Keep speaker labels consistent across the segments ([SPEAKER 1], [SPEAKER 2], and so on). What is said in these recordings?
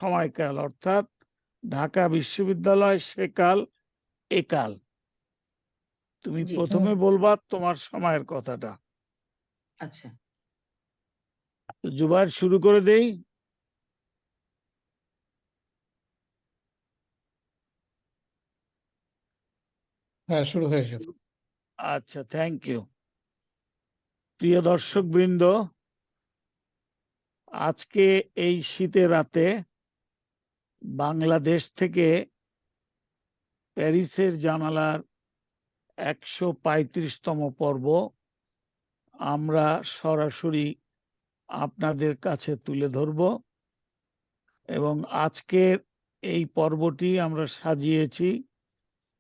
[SPEAKER 1] সময়কাল, অর্থাৎ ঢাকা বিশ্ববিদ্যালয় সেকাল একাল। তুমি
[SPEAKER 2] জি।
[SPEAKER 1] প্রথমে বলবা তোমার সময়ের কথাটা।
[SPEAKER 2] আচ্ছা।
[SPEAKER 1] জুবায়ের, শুরু করে দেই।
[SPEAKER 3] হ্যাঁ, শুরু হয়ে গেছে।
[SPEAKER 1] আচ্ছা, থ্যাংক ইউ। প্রিয় দর্শক বৃন্দ, আজকে এই শীতের রাতে বাংলাদেশ থেকে প্যারিসের জানালার 135তম পর্ব আমরা সরাসরি আপনাদের কাছে তুলে ধরব এবং আজকের এই পর্বটি আমরা সাজিয়েছি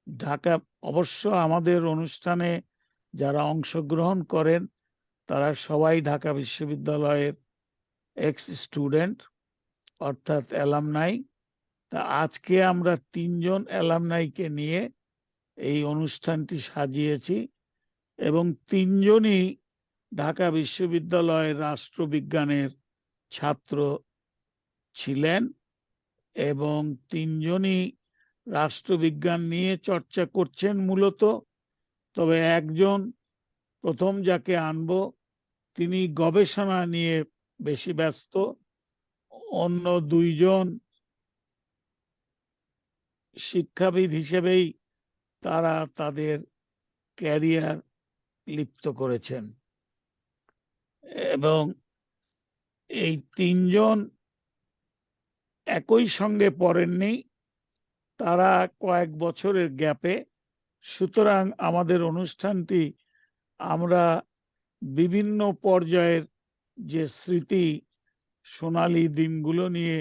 [SPEAKER 1] ঢাকা। অবশ্য আমাদের অনুষ্ঠানে যারা অংশগ্রহণ করেন তারা সবাই ঢাকা বিশ্ববিদ্যালয়ের এক্স স্টুডেন্ট, অর্থাৎ অ্যালামনাই। তা আজকে আমরা 3 জন অ্যালামনাইকে নিয়ে এই অনুষ্ঠানটি সাজিয়েছি এবং 3 জনই ঢাকা বিশ্ববিদ্যালয়ের রাষ্ট্রবিজ্ঞানের ছাত্র ছিলেন এবং 3 জনই রাষ্ট্রবিজ্ঞান নিয়ে চর্চা করছেন মূলত। তবে একজন, প্রথম যাকে আনব, তিনি গবেষণা নিয়ে বেশি ব্যস্ত। অন্য 2 জন শিক্ষাবিদ হিসেবেই তারা তাদের ক্যারিয়ার লিপ্ত করেছেন এবং এই 3 জন একই সঙ্গে পড়েননি, তারা কয়েক বছরের গ্যাপে। সুতরাং আমাদের অনুষ্ঠানটি আমরা বিভিন্ন পর্যায়ের যে স্মৃতি, সোনালী দিনগুলো নিয়ে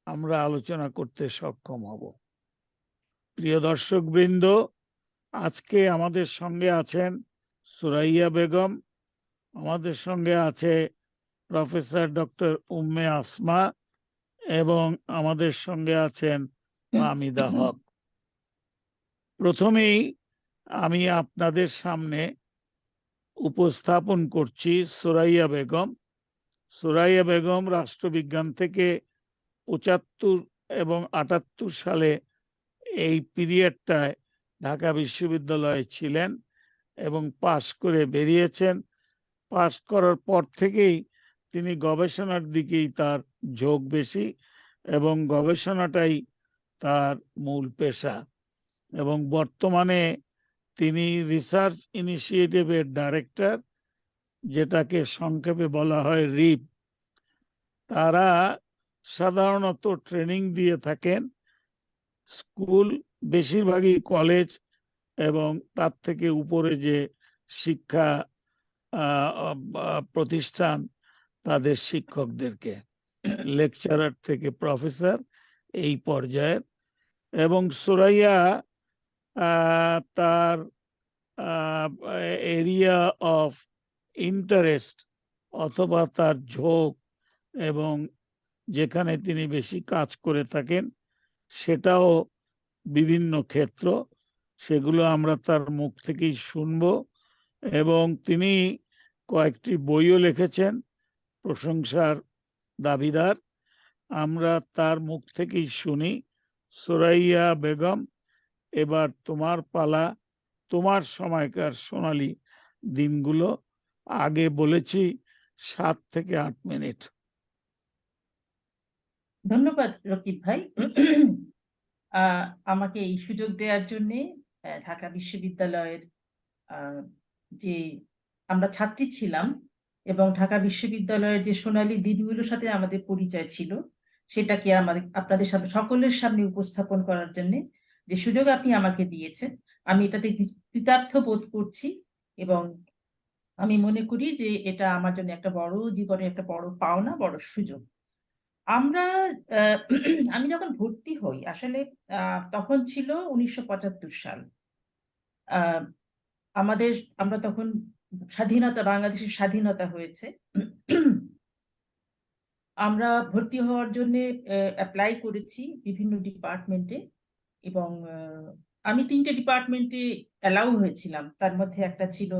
[SPEAKER 1] আমরা আলোচনা করতে সক্ষম হব। প্রিয় দর্শক বৃন্দ, আজকে আমাদের সঙ্গে আছেন সুরাইয়া বেগম, আমাদের সঙ্গে আছে প্রফেসর ডক্টর উম্মে আসমা এবং আমাদের সঙ্গে আছেন মাহমিদা হক। প্রথমেই আমি আপনাদের সামনে উপস্থাপন করছি সুরাইয়া বেগম। সুরাইয়া বেগম রাষ্ট্রবিজ্ঞান থেকে 75 এবং 78 সালে এই পিরিয়ডটায় ঢাকা বিশ্ববিদ্যালয়ে ছিলেন এবং পাশ করে বেরিয়েছেন। পাশ করার পর থেকেই তিনি গবেষণার দিকেই তার ঝোঁক বেশি এবং গবেষণাটাই তার মূল পেশা এবং বর্তমানে তিনি রিসার্চ ইনিশিয়েটিভের ডাইরেক্টর, যেটাকে সংক্ষেপে বলা হয় রিপ। তারা সাধারণত ট্রেনিং দিয়ে থাকেন স্কুল, বেশিরভাগই কলেজ এবং তার থেকে উপরে যে শিক্ষা প্রতিষ্ঠান তাদের শিক্ষকদেরকে, লেকচারার থেকে প্রফেসর এই পর্যায়ের। এবং সুরাইয়া তার এরিয়া অফ ইন্টারেস্ট অথবা তার ঝোঁক এবং যেখানে তিনি বেশি কাজ করে থাকেন সেটাও বিভিন্ন ক্ষেত্র, সেগুলো আমরা তার মুখ থেকেই শুনব। এবং তিনি কয়েকটি বইও লিখেছেন, প্রশংসার দাবিদার। আমরা তার মুখ থেকেই শুনি। সুরাইয়া বেগম, এবার তোমার পালা, তোমার সময়কার সোনালী দিনগুলো। আগে বলেছি 7 থেকে 8 মিনিট।
[SPEAKER 2] ধন্যবাদ রকিব ভাই আমাকে এই সুযোগ দেওয়ার জন্য। ঢাকা বিশ্ববিদ্যালয়ের যে আমরা ছাত্রী ছিলাম এবং ঢাকা বিশ্ববিদ্যালয়ের যে সোনালী দিনগুলোর সাথে আমাদের পরিচয় ছিল সেটাকে আমাদের আপনাদের সামনে সকলের সামনে উপস্থাপন করার জন্য যে সুযোগ আপনি আমাকে দিয়েছেন, আমি এটাতে কৃতার্থ বোধ করছি এবং আমি মনে করি যে এটা আমার জন্য একটা বড় জীবনে একটা বড় পাওনা, বড় সুযোগ। আমরা আমি যখন ভর্তি হই আসলে তখন ছিল 1975 সাল। আমরা তখন বাংলাদেশের স্বাধীনতা হয়েছে। আমরা ভর্তি হওয়ার জন্য অ্যাপ্লাই করেছি বিভিন্ন ডিপার্টমেন্টে এবং আমি 3টে ডিপার্টমেন্টে অ্যালাউ হয়েছিলাম। তার মধ্যে একটা ছিল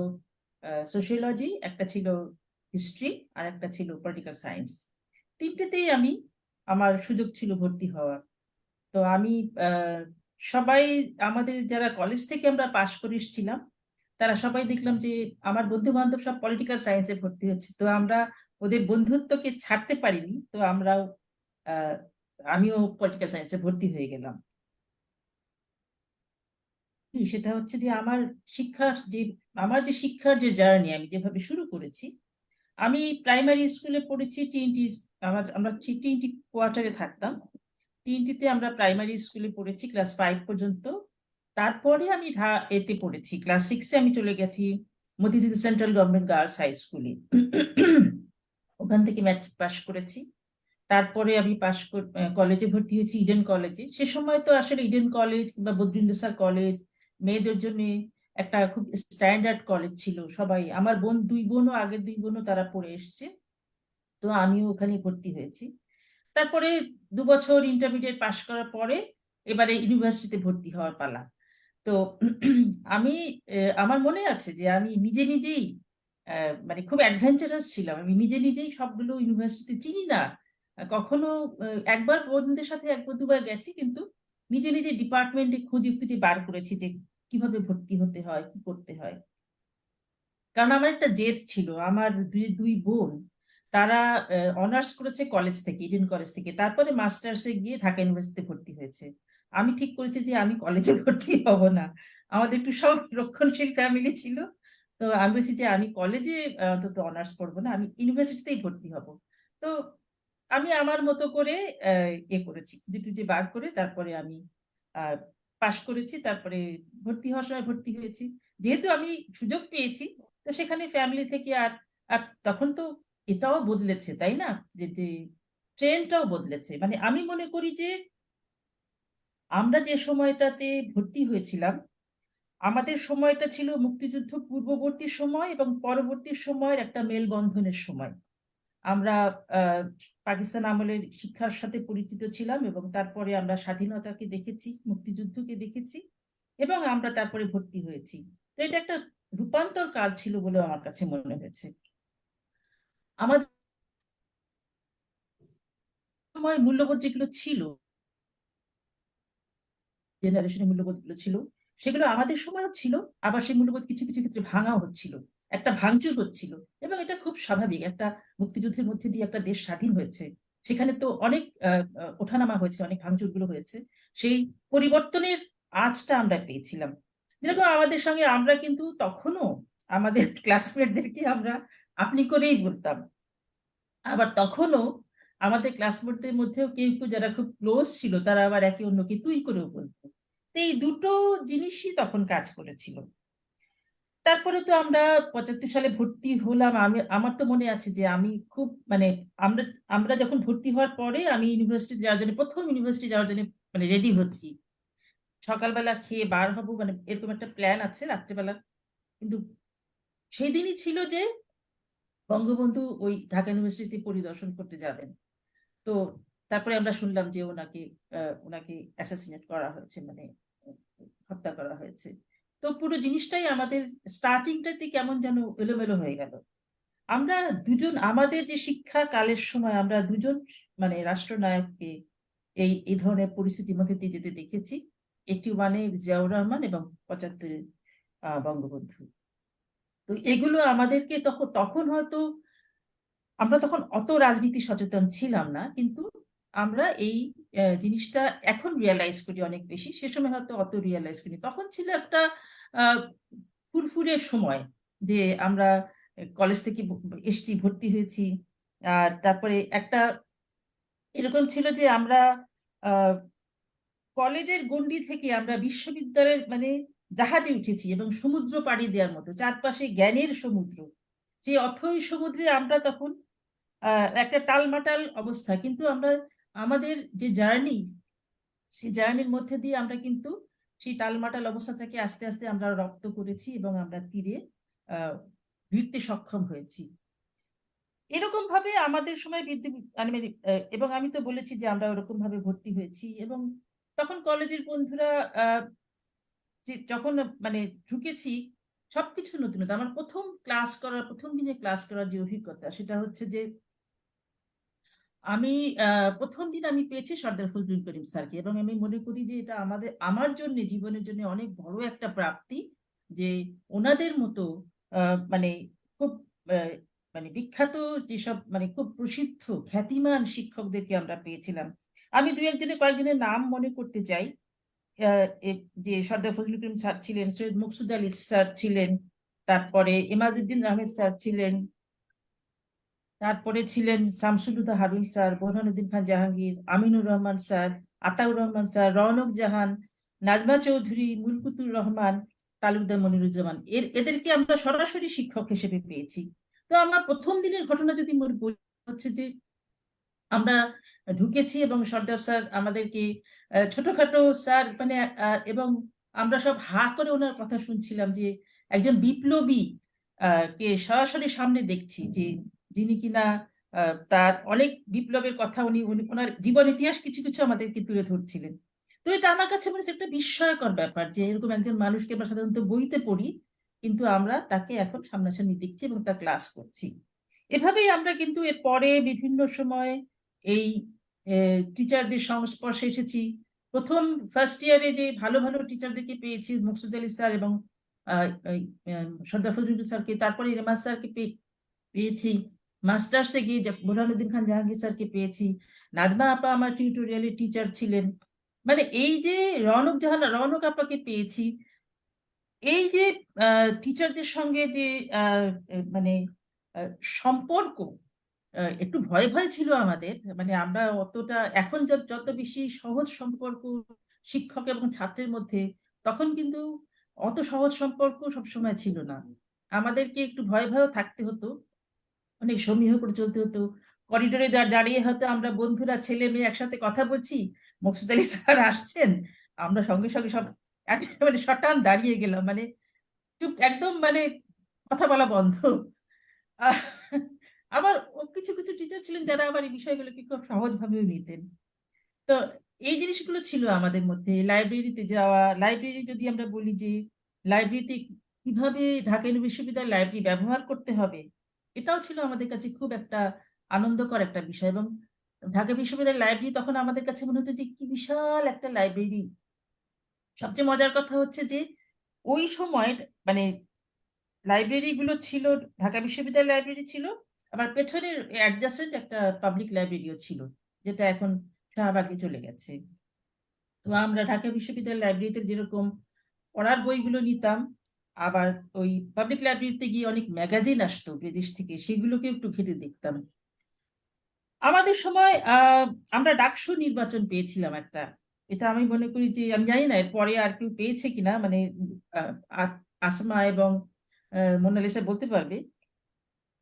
[SPEAKER 2] সোশিওলজি, একটা ছিল হিস্ট্রি আর একটা ছিল পলিটিক্যাল সায়েন্স। 3টেতেই আমি আমার সুযোগ ছিল ভর্তি হওয়ার। তো আমি সবাই আমাদের যারা কলেজ থেকে আমরা পাশ করে এসেছিলাম তারা সবাই দেখলাম যে আমার বন্ধু বান্ধব সব পলিটিক্যাল সায়েন্সে ভর্তি হচ্ছে। তো আমরা ওদের বন্ধুত্বকে ছাড়তে পারিনি, তো আমরাও আহ, আমিও পলিটিক্যাল সায়েন্সে ভর্তি হয়ে গেলাম। কি সেটা হচ্ছে যে যে আমার যে শিক্ষার যে জার্নি আমি যেভাবে শুরু করেছি, আমি প্রাইমারি স্কুলে পড়েছি টিএনটি। আমরা টিএনটি কোয়ার্টারে থাকতাম। টিএনটিতে আমরা প্রাইমারি স্কুলে পড়েছি ক্লাস 5 পর্যন্ত। তারপরে আমি এতে পড়েছি ক্লাস 6-এ আমি চলে গেছি Motijheel central government girls high স্কুলে। ওখান থেকে ম্যাট্রিক পাশ করেছি। তারপরে আমি কলেজে ভর্তি হয়েছি ইডেন কলেজে। সে সময় তো আসলে ইডেন কলেজ কিংবা বদরুন্নেসা কলেজ মেয়েদের জন্য একটা খুব স্ট্যান্ডার্ড কলেজ ছিল। সবাই আমার দুই বোনও আগের দুই বোনও তারা পড়ে এসছে, তো আমিও ওখানে ভর্তি হয়েছি। তারপরে 2 বছর ইন্টারমিডিয়েট পাশ করার পরে এবারে ইউনিভার্সিটিতে ভর্তি হওয়ার পালা। তো আমি আমার মনে আছে যে আমি নিজে নিজেই মানে খুব অ্যাডভেঞ্চারাস ছিলাম। আমি নিজে নিজেই সবগুলো ইউনিভার্সিটি চিনি না, কখনো একবার বন্ধুদের সাথে একবার দুবার গেছি, কিন্তু নিজে নিজে ডিপার্টমেন্টে খুঁজে খুঁজে বার করেছি যে কিভাবে ভর্তি হতে হয়, কি করতে হয়। কারণ আমার একটা জেদ ছিল। আমার দুই বোন তারা অনার্স করেছে কলেজ থেকে, ইডেন কলেজ থেকে, তারপরে মাস্টার্সে গিয়ে ঢাকা ইউনিভার্সিটিতে ভর্তি হয়েছে। আমি ঠিক করেছি যে আমি কলেজে ভর্তি হব না। আমাদের একটু সব রক্ষণশীল ফ্যামিলি ছিল। তো আমি বলছি যে আমি কলেজে অন্তত অনার্স করবো না, আমি ইউনিভার্সিটিতেই ভর্তি হব। তো আমি আমার মতো করে করেছি, খুঁজে টুজে বার করে তারপরে আমি পাশ করেছি। তারপরে ভর্তি হওয়ার সময় ভর্তি হয়েছি। যেহেতু আমি সুযোগ পেয়েছি, তো সেখানে ফ্যামিলি থেকে আর আর তখন তো এটাও বদলেছে, তাই না, যে যে ট্রেন্ডটাও বদলেছে। মানে আমি মনে করি যে আমরা যে সময়টাতে ভর্তি হয়েছিলাম, আমাদের সময়টা ছিল মুক্তিযুদ্ধ পূর্ববর্তী সময় এবং পরবর্তী সময়ের একটা মেলবন্ধনের সময়। আমরা পাকিস্তান আমলের শিক্ষার সাথে পরিচিত ছিলাম এবং তারপরে আমরা স্বাধীনতাকে দেখেছি, মুক্তিযুদ্ধকে দেখেছি, এবং আমরা তারপরে ভর্তি হয়েছি। তো এটা একটা রূপান্তর কাল ছিল বলে আমার কাছে মনে হয়েছে। আমাদের সময় মূল্যবোধ যেগুলো ছিল, জেনারেশনের মূল্যবোধ গুলো ছিল, সেগুলো আমাদের সময়ও ছিল। আবার সেই মূল্যবোধ কিছু কিছু ক্ষেত্রে ভাঙাও হচ্ছিল, একটা ভাঙচুর হচ্ছিল। এবং এটা খুব স্বাভাবিক, একটা মুক্তিযুদ্ধের মধ্যে দিয়ে একটা দেশ স্বাধীন হয়েছে, সেখানে তো অনেক ওঠানামা হয়েছে, অনেক ভাঙচুর গুলো হয়েছে। সেই পরিবর্তনের আঁচটা আমরা পেয়েছিলাম। যেরকম আমাদের সঙ্গে আমরা কিন্তু তখনও আমাদের ক্লাসমেটদেরকে আমরা আপনি করেই বলতাম। আবার তখনও আমাদের ক্লাসমেটদের মধ্যেও কেউ কেউ যারা খুব ক্লোজ ছিল তারা আবার একে অন্যকে তুই করেও বলতো। তো এই দুটো জিনিসই তখন কাজ করেছিল। তারপরে তো আমরা 75 সালে ভর্তি হলাম। আমার তো মনে আছে যে আমি খুব মানে আমরা আমরা যখন ভর্তি হওয়ার পরে আমি ইউনিভার্সিটি যাওয়ার জন্য, প্রথম ইউনিভার্সিটি যাওয়ার জন্য মানে রেডি হচ্ছি। সকালবেলা খেয়ে বার হবো, মানে এরকম একটা প্ল্যান আছে রাত্রেবেলা। কিন্তু সেই দিনই ছিল যে বঙ্গবন্ধু ওই ঢাকা ইউনিভার্সিটি পরিদর্শন করতে যাবেন। তো তারপরে আমরা শুনলাম যে ওনাকে অ্যাসাসিনেট করা হয়েছে, মানে হত্যা করা হয়েছে। তো পুরো জিনিসটাই আমাদের স্টার্টিংটাতে কেমন যেন এলোমেলো হয়ে গেল। আমরা দুজন, আমাদের যে শিক্ষা কালের সময় আমরা দুজন মানে রাষ্ট্রনায়ককে এই ধরনের পরিস্থিতির মধ্যে দিয়ে যেতে দেখেছি। 81-এ জিয়াউর রহমান এবং 75-এ বঙ্গবন্ধু। তো এগুলো আমাদেরকে তখন তখন হয়তো আমরা তখন অত রাজনীতি সচেতন ছিলাম না, কিন্তু আমরা এই জিনিসটা এখন রিয়ালাইজ করি অনেক বেশি। সে সময় হয়তো অত রিয়ালাইজ করি। তখন ছিল একটা আহ ফুরফুরে সময়, যে আমরা কলেজ থেকে এসছি, ভর্তি হয়েছি। আর তারপরে একটা এরকম ছিল যে আমরা আহ কলেজের গণ্ডি থেকে আমরা বিশ্ববিদ্যালয়ের মানে জাহাজে উঠেছি এবং সমুদ্র পাড়ি দেওয়ার মতো চারপাশে জ্ঞানের সমুদ্র। সেই অথৈ সমুদ্রে আমরা তখন একটা টালমাটাল অবস্থা, কিন্তু আমরা আমাদের যে জার্নি, সেই জার্নির মধ্যে দিয়ে আমরা কিন্তু সেই টালমাটাল অবস্থাটাকে আস্তে আস্তে আমরা রপ্ত করেছি এবং আমরা তীরে আহ ভিড়তে সক্ষম হয়েছি। এরকম ভাবে আমাদের সময় মানে এবং আমি তো বলেছি যে আমরা ওরকম ভাবে ভর্তি হয়েছি। এবং তখন কলেজের বন্ধুরা যে যখন মানে ঢুকেছি, সবকিছু নতুন নতুন। আমার প্রথম দিনে ক্লাস করার যে অভিজ্ঞতা, সেটা হচ্ছে যে আমি প্রথম দিন আমি পেয়েছি সর্দার ফজলুল করিম স্যারকে, এবং আমি মনে করি যে এটা আমার জন্য জীবনের জন্য অনেক বড় একটা প্রাপ্তি যে ওনাদের মতো মানে খুব আহ, মানে বিখ্যাত যেসব মানে খুব প্রসিদ্ধ খ্যাতিমান শিক্ষকদেরকে আমরা পেয়েছিলাম। আমি দু একজনের কয়েকজনের নাম মনে করতে চাই। যে সর্দার ফজলুল করিম স্যার ছিলেন, সৈয়দ মকসুদ আলী স্যার ছিলেন, তারপরে এমাজউদ্দিন আহমেদ স্যার ছিলেন, তারপরে ছিলেন শামসুল হুদা হারুন স্যার, বোরহানুদ্দিন খান জাহাঙ্গীর, আমিনুর রহমান স্যার, আতাউর রহমান স্যার, রওনক জাহান, নাজমা চৌধুরী, মুলকুতুর রহমান, তালুকদার মনিরুজ্জামান। এদেরকে আমরা সরাসরি শিক্ষক হিসেবে পেয়েছি। তো আমার প্রথম দিনের ঘটনা যদি মনে পড়ে হচ্ছে যে আমরা ঢুকেছি এবং সর্দার স্যার আমাদেরকে ছোটখাটো স্যার মানে এবং আমরা সব হা করে ওনার কথা শুনছিলাম যে একজন বিপ্লবী কে সরাসরি সামনে দেখছি, যে যিনি কিনা তার অনেক বিপ্লবের কথা উনি ওনার জীবন ইতিহাস কিছু কিছু আমাদেরকে তুলে ধরছিলেন। তো এটা আমার কাছে মনে হচ্ছে একটা বিস্ময়কর ব্যাপার যে এরকম একজন মানুষকে আমরা সাধারণত বইতে পড়ি, কিন্তু আমরা তাকে এখন সামনাসামনি দেখছি এবং তার ক্লাস করছি। এভাবেই আমরা কিন্তু এর পরে বিভিন্ন সময় এই টিচারদের সংস্পর্শে এসেছি। প্রথম ফার্স্ট ইয়ারে যে ভালো ভালো টিচারদেরকে পেয়েছি, মকসুদ আলী স্যার এবং সর্দার ফজলুল স্যারকে, তারপরে রেমাজ স্যারকে পেয়েছি। মাস্টার্সে গিয়ে বোরহানুদ্দিন খান জাহাঙ্গীর স্যারকে পেয়েছি। নাজমা আপা আমার টিউটোরিয়ালের টিচার ছিলেন। মানে এই যে রওনক আপাকে পেয়েছি, এই যে টিচারদের সঙ্গে যে মানে সম্পর্ক, একটু ভয় ভয় ছিল আমাদের, মানে আমরা অতটা এখন যত বেশি সহজ সম্পর্ক শিক্ষক এবং ছাত্রের মধ্যে, তখন কিন্তু অত সহজ সম্পর্ক সবসময় ছিল না। আমাদেরকে একটু ভয় ভয়ও থাকতে হতো, অনেক সমীহ করে চলতে হতো। করিডোরে দাঁড়িয়ে হয়তো আমরা বন্ধুরা ছেলে মেয়ে একসাথে কথা বলছি, মকসুদ আলী স্যার আসছেন, আমরা সঙ্গে সঙ্গে সব মানে শটান দাঁড়িয়ে গেলাম, মানে চুপ একদম, মানে কথা বলা বন্ধ। আহ, আবার কিছু কিছু টিচার ছিলেন যারা আবার এই বিষয়গুলোকে খুব সহজভাবেও নিতেন। তো এই জিনিসগুলো ছিল আমাদের মধ্যে। লাইব্রেরিতে যাওয়া, লাইব্রেরি যদি আমরা বলি যে লাইব্রেরিতে কিভাবে ঢাকা বিশ্ববিদ্যালয় লাইব্রেরি ব্যবহার করতে হবে, এটাও ছিল আমাদের কাছে খুব একটা আনন্দকর একটা বিষয়। এবং ঢাকা বিশ্ববিদ্যালয় লাইব্রেরি তখন আমাদের কাছে মনে হতো যে কি বিশাল একটা লাইব্রেরি। সবচেয়ে মজার কথা হচ্ছে যে ওই সময় মানে লাইব্রেরি গুলো ছিল, ঢাকা বিশ্ববিদ্যালয় লাইব্রেরি ছিল, আবার পেছনের অ্যাডজাসেন্ট একটা পাবলিক লাইব্রেরিও ছিল, যেটা এখন শাহবাগে চলে গেছে। তো আমরা ঢাকা বিশ্ববিদ্যালয় লাইব্রেরিতে যেরকম পড়ার বইগুলো নিতাম, আবার ওই পাবলিক লাইব্রেরিতে গিয়ে অনেক ম্যাগাজিন আসতো বিদেশ থেকে, সেগুলোকে একটু ঘেটে দেখতাম। আমাদের সময় আমরা ডাকসু নির্বাচন পেয়েছিলাম একটা। এটা আমি মনে করি যে, আমি জানি না এর পরে আর কেউ পেয়েছে কিনা, মানে আসমা এবং মোনালিসা বলতে পারবে।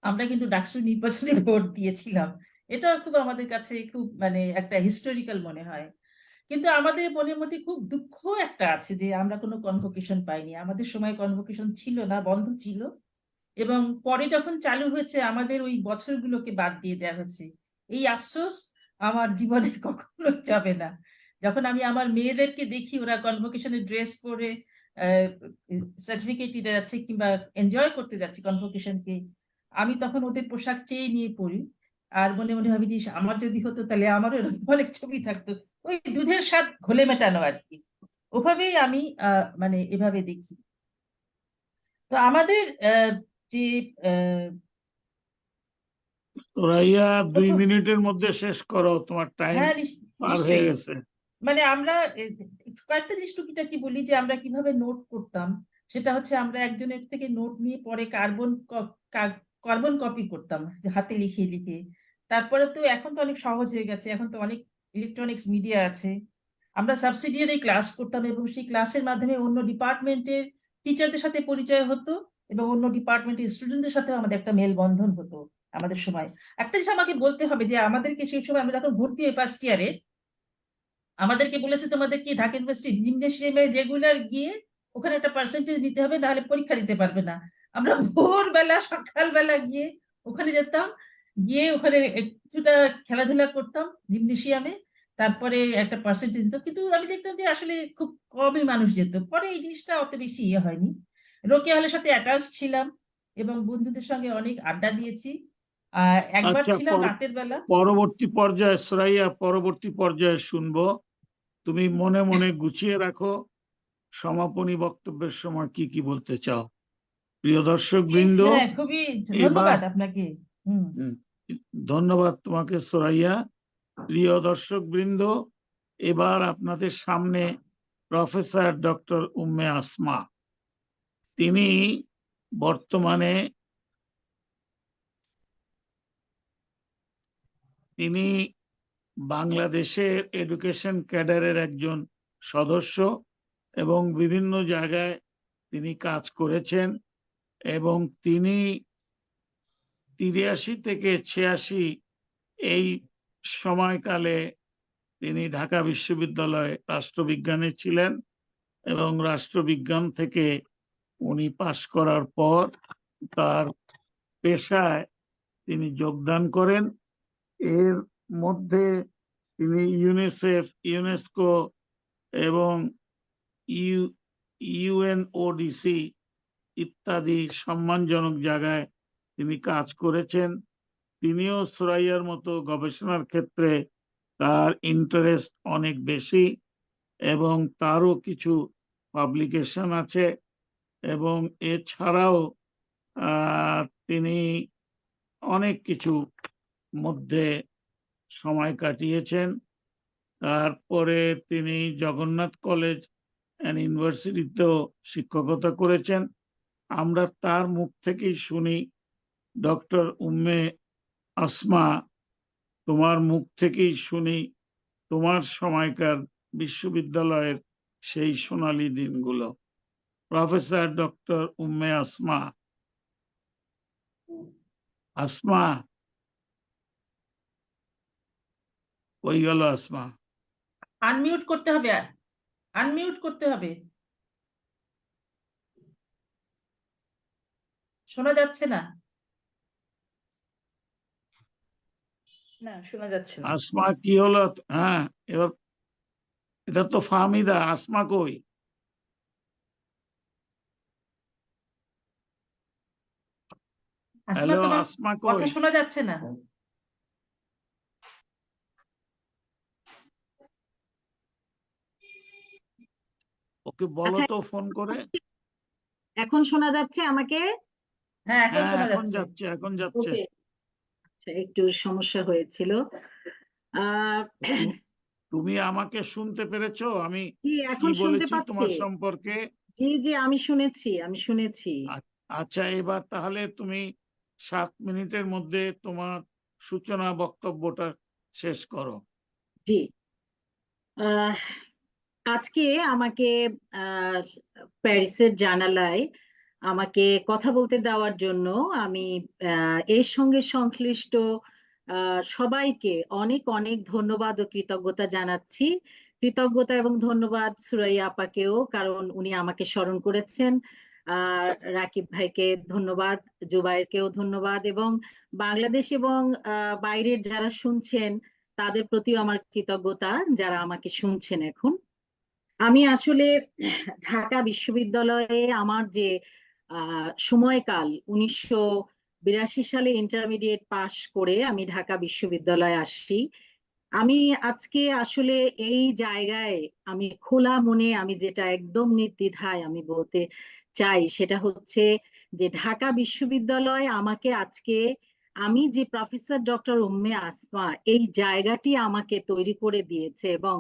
[SPEAKER 2] আমরা কিন্তু ডাকসু নির্বাচনে ভোট দিয়েছিলাম। এটা খুব আমাদের কাছে খুব মানে একটা হিস্টোরিক্যাল মনে হয়। কিন্তু আমাদের মনের মধ্যে খুব দুঃখ একটা আছে যে আমরা কোনো কনভোকেশন পাইনি। আমাদের সময় কনভোকেশন ছিল না, বন্ধ ছিল। এবং পরে যখন চালু হয়েছে আমাদের ওই বছরগুলোকে বাদ দিয়ে দেওয়া হয়েছে। এই আফসোস আমার জীবনে কখনো যাবে না। যখন আমি আমার মেয়েদেরকে দেখি ওরা কনভোকেশনের ড্রেস পরে সার্টিফিকেট দিতে যাচ্ছে কিংবা এনজয় করতে যাচ্ছে কনভোকেশনকে, আমি তখন ওদের পোশাক চেয়ে নিয়ে পড়ি। আর মনে মনে ভাবি যে ইস, আমার যদি হতো তাহলে আমারও এরকম অনেক ছবি থাকতো। ওই দুধের স্বাদ ঘোলে মেটানো আর কি। ওভাবেই আমি মানে এভাবে দেখি। তো আমাদের যে আহ,
[SPEAKER 1] তোরাইয়া 2
[SPEAKER 2] প্রথম,
[SPEAKER 1] মিনিটের মধ্যে শেষ করো, তোমার টাইম
[SPEAKER 2] হ্যাঁ
[SPEAKER 1] পার হয়ে
[SPEAKER 2] নিশ্চয়ই।
[SPEAKER 1] গেছে।
[SPEAKER 2] মানে আমরা কয়েকটা জিনিস টুকিটাকি বলি যে আমরা কিভাবে নোট করতাম। সেটা হচ্ছে আমরা একজনের থেকে নোট নিয়ে পরে কার্বন কপি করতাম, যে হাতে লিখে লিখে। তারপরে তো এখন তো অনেক সহজ হয়ে গেছে, এখন তো অনেক ইলেকট্রনিক্স মিডিয়া আছে। আমরা সাবসিডিয়ারি ক্লাস করতাম এবং সেই ক্লাসের মাধ্যমে অন্য ডিপার্টমেন্টের টিচারদের সাথে পরিচয় হতো, এবং অন্য ডিপার্টমেন্টের স্টুডেন্টদের সাথে আমাদের একটা মেলবন্ধন হতো আমাদের সময়। একটা জিনিস আমাকে বলতে হবে যে আমাদেরকে সেই সময়, আমরা যখন ভর্তি হই ফার্স্ট ইয়ারে, আমাদেরকে বলেছে তোমাদের কি ঢাকা ইউনিভার্সিটি জিমনেসিয়ামে রেগুলার গিয়ে ওখানে একটা পার্সেন্টেজ নিতে হবে, নাহলে পরীক্ষা দিতে পারবে না। আমরা ভোরবেলা সকালবেলা গিয়ে ওখানে যেতাম, গিয়ে ওখানে কিছুটা খেলাধুলা করতাম জিমনেসিয়ামে, তারপরে একটা পার্সেন্টেজ দিত। কিন্তু আমি দেখতাম যে আসলে খুব কমই মানুষ যেত। পরে এই জিনিসটা অত বেশি ইয়ে হয়নি। রোকেয়া হলের সাথে অ্যাটাচ ছিলাম এবং বন্ধুদের সঙ্গে অনেক আড্ডা দিয়েছি। একবার
[SPEAKER 1] আচ্ছা,
[SPEAKER 2] ছিলাম রাতের বেলা।
[SPEAKER 1] পরবর্তী পর্যায়ে সুরাইয়া, পরবর্তী পর্যায়ে শুনবো। তুমি মনে মনে গুছিয়ে রাখো সমাপনী বক্তব্যের সময় কি কি বলতে চাও। প্রিয় দর্শক বৃন্দ,
[SPEAKER 2] হ্যাঁ, খুবই
[SPEAKER 1] এবার
[SPEAKER 2] ধন্যবাদ আপনাকে। হুম।
[SPEAKER 1] হুম, ধন্যবাদ তোমাকে সুরাইয়া। প্রিয় দর্শক বৃন্দ, এবার আপনাদের সামনে প্রফেসর ডক্টর উম্মে আসমা। তিনি বর্তমানে বাংলাদেশের এডুকেশন ক্যাডারের একজন সদস্য এবং বিভিন্ন জায়গায় তিনি কাজ করেছেন, এবং তিনি ৮৩ থেকে ৮৬ এই সময়কালে তিনি ঢাকা বিশ্ববিদ্যালয়ে রাষ্ট্রবিজ্ঞানে ছিলেন, এবং রাষ্ট্রবিজ্ঞান থেকে উনি পাশ করার পর তার পেশায় তিনি যোগদান করেন। এর মধ্যে তিনি ইউনিসেফ, ইউনেস্কো এবং ইউএনওডিসি ইত্যাদি সম্মানজনক জায়গায় তিনি কাজ করেছেন। তিনিও সুরাইয়ার মতো গবেষণার ক্ষেত্রে তার ইন্টারেস্ট অনেক বেশি, এবং তারও কিছু পাবলিকেশন আছে, এবং এছাড়াও তিনি অনেক কিছু মধ্যে সময় কাটিয়েছেন। তারপরে তিনি জগন্নাথ কলেজ অ্যান্ড ইউনিভার্সিটিতেও শিক্ষকতা করেছেন। আমরা তার মুখ থেকেই শুনি। ডক্টর উম্মে আসমা, তোমার মুখ থেকেই শুনি তোমার সময়কার বিশ্ববিদ্যালয়ের সেই সোনালী দিনগুলো। Professor doctor Umme Asma. আসমা, কই গেল আসমা?
[SPEAKER 2] আনমিউট করতে হবে, আনমিউট করতে হবে। শোনা যাচ্ছে না।
[SPEAKER 4] না, শোনা যাচ্ছে না।
[SPEAKER 1] আসমা কি হলো? হ্যাঁ, এবার এটা তো ফাহমিদা। আসমা কই?
[SPEAKER 2] আসমা,
[SPEAKER 1] হ্যালো,
[SPEAKER 2] তোমার
[SPEAKER 1] আসমা
[SPEAKER 2] কথা
[SPEAKER 1] কই?
[SPEAKER 2] শোনা যাচ্ছে না।
[SPEAKER 1] ওকে বলো
[SPEAKER 4] আচ্ছা,
[SPEAKER 1] তো ফোন করে।
[SPEAKER 4] এখন শোনা যাচ্ছে আমাকে?
[SPEAKER 2] হ্যাঁ, এখন
[SPEAKER 1] হ্যাঁ,
[SPEAKER 2] শোনা
[SPEAKER 1] এখন
[SPEAKER 2] যাচ্ছে।
[SPEAKER 1] যাচ্ছে, এখন যাচ্ছে।
[SPEAKER 4] ওকে। আচ্ছা, একটু সমস্যা হয়েছিল। আহ
[SPEAKER 1] তুমি আমাকে শুনতে পেরেছো আমি
[SPEAKER 4] কি
[SPEAKER 1] কি
[SPEAKER 4] এখন শুনতে
[SPEAKER 1] বলেছি
[SPEAKER 4] পাচ্ছি?
[SPEAKER 1] তোমার সম্পর্কে?
[SPEAKER 4] জি জি, আমি শুনেছি, আমি শুনেছি।
[SPEAKER 1] আচ্ছা, এবার তাহলে তুমি 7 মিনিটের মধ্যে তোমার সূচনা বক্তব্যটা শেষ করো।
[SPEAKER 4] জি। আহ আজকে আমাকে আহ প্যারিসের জানালায় আমাকে কথা বলতে দেওয়ার জন্য আমি এর সঙ্গে সংশ্লিষ্ট সবাইকে অনেক অনেক ধন্যবাদ ও কৃতজ্ঞতা জানাচ্ছি। কৃতজ্ঞতা এবং ধন্যবাদ সুরাইয়া আপাকেও, কারণ উনি আমাকে স্মরণ করেছেন। আর রাকিব ভাইকে ধন্যবাদ, জুবাইরকেও ধন্যবাদ, এবং বাংলাদেশ এবং বাইরের যারা শুনছেন তাদের প্রতিও আমার কৃতজ্ঞতা, যারা আমাকে শুনছেন এখন। আমি আসলে ঢাকা বিশ্ববিদ্যালয়ে আমার যে সময়কাল, 1982 সালে ইন্টারমিডিয়েট পাশ করে আমি ঢাকা বিশ্ববিদ্যালয়ে আসি। আমি আজকে আসলে এই জায়গায় আমি খোলা মনে, আমি যেটা একদম নির্দ্বিধায় আমি বলতে চাই সেটা হচ্ছে যে ঢাকা বিশ্ববিদ্যালয় আমাকে আজকে, আমি যে প্রফেসর ডক্টর উম্মে আসমা, এই জায়গাটি আমাকে তৈরি করে দিয়েছে, এবং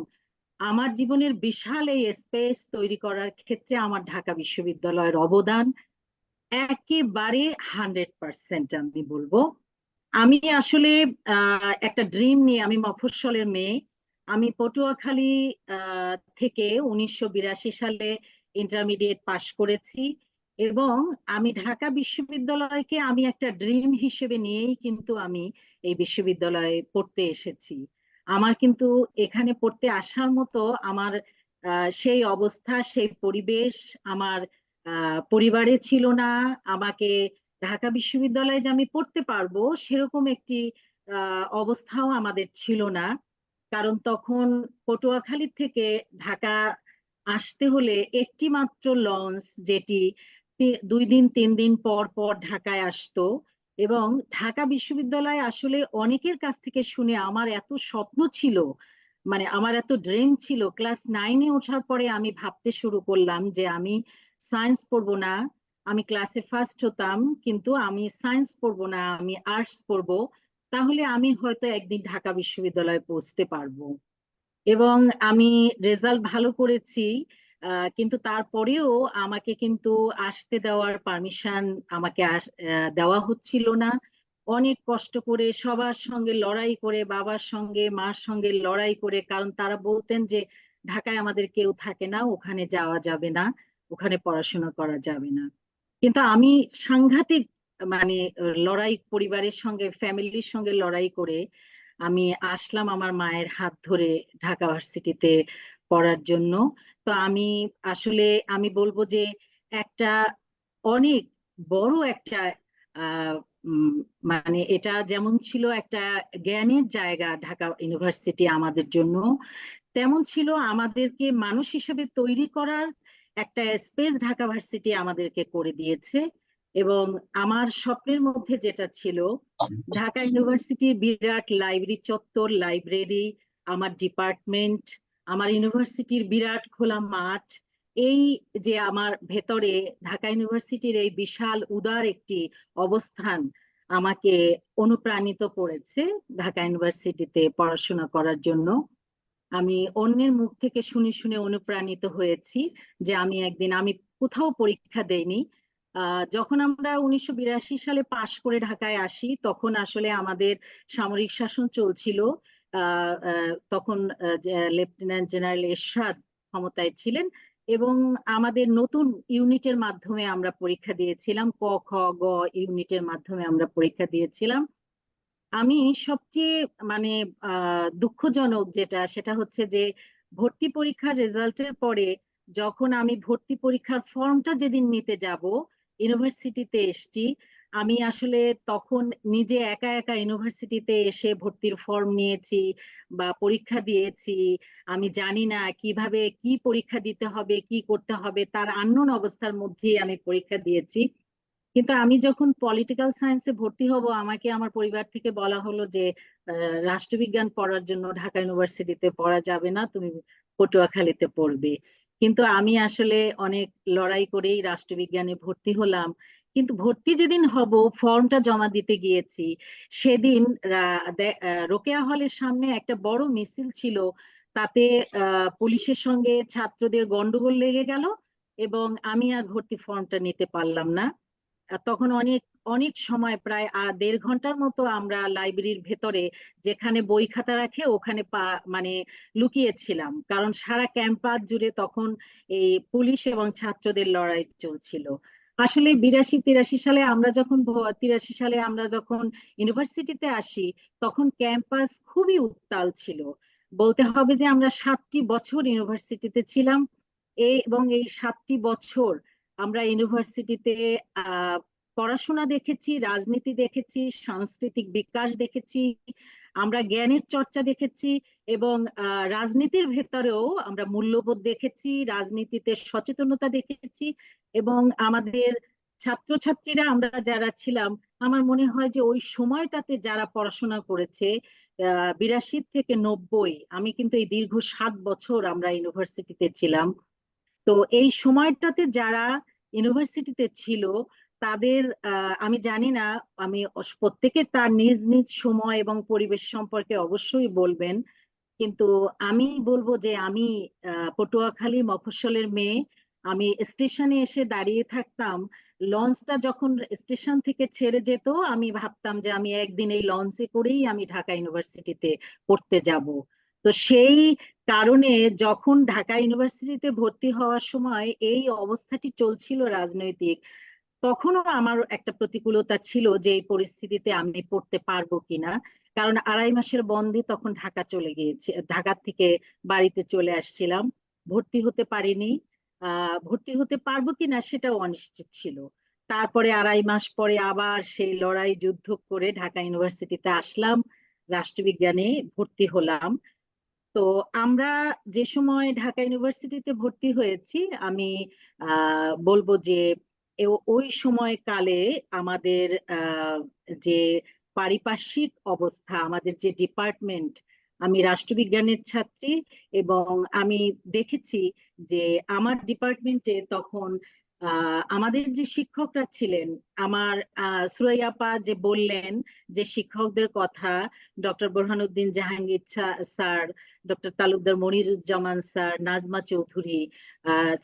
[SPEAKER 4] আমার জীবনের বিশাল এই স্পেস তৈরি করার ক্ষেত্রে আমার ঢাকা বিশ্ববিদ্যালয়ের অবদান একেবারে 100% আমি বলবো। আমি আসলে একটা ড্রিম নিয়ে, আমি মফস্বলের মেয়ে। আমি পটুয়াখালী থেকে 1982 সালে ইন্টারমিডিয়েট পাশ করেছি, এবং আমি ঢাকা বিশ্ববিদ্যালয়কে আমি একটা ড্রিম হিসেবে নিয়েই কিন্তু আমি এই বিশ্ববিদ্যালয়ে পড়তে এসেছি। আমার কিন্তু এখানে পড়তে আসার মতো আমার সেই অবস্থা, সেই পরিবেশ আমার পরিবারে ছিল না। আমাকে ঢাকা বিশ্ববিদ্যালয়ে যে আমি পড়তে পারবো সেরকম একটি অবস্থাও আমাদের ছিল না, কারণ তখন পটুয়াখালী থেকে ঢাকা আসতে হলে একটি মাত্র লঞ্চ, যেটি 2 দিন 3 দিন পর পর ঢাকায় আসতো, এবং ঢাকা বিশ্ববিদ্যালয় আসলে অনেকের কাছ থেকে শুনে আমার এত স্বপ্ন ছিল, মানে আমার এত ড্রিম ছিল। ক্লাস 9-এ ওঠার পরে আমি ভাবতে শুরু করলাম যে আমি সায়েন্স পড়বো না। আমি ক্লাসে ফার্স্ট হতাম, কিন্তু আমি সায়েন্স পড়বো না, আমি আর্টস পড়বো, তাহলে আমি হয়তো একদিন ঢাকা বিশ্ববিদ্যালয়ে পৌঁছতে পারবো। এবং আমি রেজাল্ট ভালো করেছি, কিন্তু তারপরেও আমাকে কিন্তু আসতে দেওয়ার পারমিশন আমাকে দেওয়া হচ্ছিল না। অনেক কষ্ট করে সবার সঙ্গে লড়াই করে, বাবার সঙ্গে মার সঙ্গে লড়াই করে, কারণ তারা বলতেন যে ঢাকায় আমাদের কেউ থাকে না, ওখানে যাওয়া যাবে না, ওখানে পড়াশোনা করা যাবে না। কিন্তু আমি সাংঘাতিক, মানে লড়াই, পরিবারের সঙ্গে ফ্যামিলির সঙ্গে লড়াই করে আমি আসলাম আমার মায়ের হাত ধরে ঢাকা ভার্সিটিতে পড়ার জন্য। তো আমি আসলে আমি বলবো যে একটা অনেক বড় একটা আহ উম, মানে এটা যেমন ছিল একটা জ্ঞানের জায়গা ঢাকা ইউনিভার্সিটি আমাদের জন্য, তেমন ছিল আমাদেরকে মানুষ হিসেবে তৈরি করার একটা স্পেস ঢাকা ভার্সিটি আমাদেরকে করে দিয়েছে। এবং আমার স্বপ্নের মধ্যে যেটা ছিল, ঢাকা ইউনিভার্সিটির বিরাট লাইব্রেরি চত্বর, লাইব্রেরি, আমার ডিপার্টমেন্ট, আমার ইউনিভার্সিটির বিরাট খোলা মাঠ, এই যে আমার ভেতরে ঢাকা ইউনিভার্সিটির এই বিশাল উদার একটি অবস্থান আমাকে অনুপ্রাণিত করেছে ঢাকা ইউনিভার্সিটিতে পড়াশোনা করার জন্য। আমি অন্যের মুখ থেকে শুনে শুনে অনুপ্রাণিত হয়েছি যে আমি একদিন, আমি কোথাও পরীক্ষা দেইনি। যখন আমরা 1982 সালে পাশ করে ঢাকায় আসি, তখন আসলে আমাদের সামরিক শাসন চলছিল। তখন লেফটেন্যান্ট জেনারেল এরশাদ ক্ষমতায় ছিলেন, এবং আমাদের নতুন ইউনিটের মাধ্যমে আমরা পরীক্ষা দিয়েছিলাম, ক খ গ ইউনিটের মাধ্যমে আমরা পরীক্ষা দিয়েছিলাম। আমি সবচেয়ে, মানে দুঃখজনক যেটা, সেটা হচ্ছে যে ভর্তি পরীক্ষার রেজাল্টের পরে যখন আমি ভর্তি পরীক্ষার ফর্মটা যেদিন নিতে যাব, ইউনিভার্সিটিতে এসছি, আমি আসলে তখন নিজে একা একা ইউনিভার্সিটিতে এসে ভর্তির ফর্ম নিয়েছি বা পরীক্ষা দিয়েছি। আমি জানি না কিভাবে কি পরীক্ষা দিতে হবে, কি করতে হবে, তার আননোন অবস্থার মধ্যেই আমি পরীক্ষা দিয়েছি। কিন্তু আমি যখন পলিটিক্যাল সায়েন্সে ভর্তি হব, আমাকে আমার পরিবার থেকে বলা হলো যে রাষ্ট্রবিজ্ঞান পড়ার জন্য ঢাকা ইউনিভার্সিটিতে পড়া যাবে না, তুমি পটুয়াখালীতে পড়বে। কিন্তু আমি আসলে অনেক লড়াই করেই রাষ্ট্রবিজ্ঞানে ভর্তি হলাম। কিন্তু ভর্তি যেদিন হব, ফর্মটা জমা দিতে গিয়েছি, সেদিন রোকেয়া হলের সামনে একটা বড় মিছিল ছিল। তাতে পুলিশের সঙ্গে ছাত্রদের গন্ডগোল লেগে গেল, এবং আমি আর ভর্তি ফর্মটা নিতে পারলাম না। তখন অনেক অনেক সময়, প্রায় 1.5 ঘন্টার মতো আমরা লাইব্রেরির ভেতরে, যেখানে বই খাতা রাখে ওখানে মানে লুকিয়েছিলাম, কারণ সারা ক্যাম্পাস জুড়ে তখন এই পুলিশ এবং ছাত্রদের লড়াই চলছিল। আসলে 82-83 সালে আমরা যখন 83 সালে আমরা যখন ইউনিভার্সিটিতে আসি, তখন ক্যাম্পাস খুবই উত্তাল ছিল। বলতে হবে যে আমরা 7টি বছর ইউনিভার্সিটিতে ছিলাম, এবং এই 7টি বছর আমরা ইউনিভার্সিটিতে আহ পড়াশোনা দেখেছি, রাজনীতি দেখেছি, সাংস্কৃতিক বিকাশ দেখেছি, আমরা জ্ঞানের চর্চা দেখেছি, এবং রাজনীতির ভেতরেও আমরা মূল্যবোধ দেখেছি, রাজনীতিতে সচেতনতা দেখেছি। এবং আমাদের ছাত্রছাত্রীরা আমরা যারা ছিলাম, আমার মনে হয় যে ওই সময়টাতে যারা পড়াশোনা করেছে, 82 থেকে 90, আমি কিন্তু এই দীর্ঘ 7 বছর আমরা ইউনিভার্সিটিতে ছিলাম। তো এই সময়টাতে যারা ইউনিভার্সিটিতে ছিল, তাদের আমি জানি না, আমি প্রত্যেকে তার নিজ নিজ সময় এবং পরিবেশ সম্পর্কে অবশ্যই বলবেন, কিন্তু আমি বলবো যে আমি পটুয়াখালী মফস্বলের মেয়ে। আমি স্টেশনে এসে দাঁড়িয়ে থাকতাম, লঞ্চটা যখন স্টেশন থেকে ছেড়ে যেত, আমি ভাবতাম যে আমি একদিন এই লঞ্চে করেই আমি ঢাকা ইউনিভার্সিটিতে পড়তে যাব। তো সেই কারণে যখন ঢাকা ইউনিভার্সিটিতে ভর্তি হওয়ার সময় এই অবস্থাটি চলছিল রাজনৈতিক, তখনও আমার একটা প্রতিকূলতা ছিল যে এই পরিস্থিতিতে আমি পড়তে পারবো কিনা। কারণ 2.5 মাসের বন্ধে তখন ঢাকা চলে গিয়েছে, ঢাকা থেকে বাড়িতে চলে আসছিলাম, ভর্তি হতে পারিনি। ভর্তি হতে পারবো কিনা সেটাও অনিশ্চিত ছিল। তারপরে 2.5 মাস পরে আবার সেই লড়াই যুদ্ধ করে ঢাকা ইউনিভার্সিটিতে আসলাম, রাষ্ট্রবিজ্ঞানে ভর্তি হলাম। তো আমরা যে সময় ঢাকা ইউনিভার্সিটিতে ভর্তি হয়েছি, আমি বলবো যে ওই সময়কালে আমাদের যে পারিপার্শ্বিক অবস্থা, আমাদের যে ডিপার্টমেন্ট, আমি রাষ্ট্রবিজ্ঞানের ছাত্রী, এবং আমি দেখেছি যে আমার ডিপার্টমেন্টে তখন আমাদের যে শিক্ষকরা ছিলেন, আমার সুরাইয়া আপা যে বললেন যে শিক্ষকদের কথা, doctor Borhanuddin Jahangir sir, doctor Talukdar Moniruzzaman sir, Nazma Chowdhury,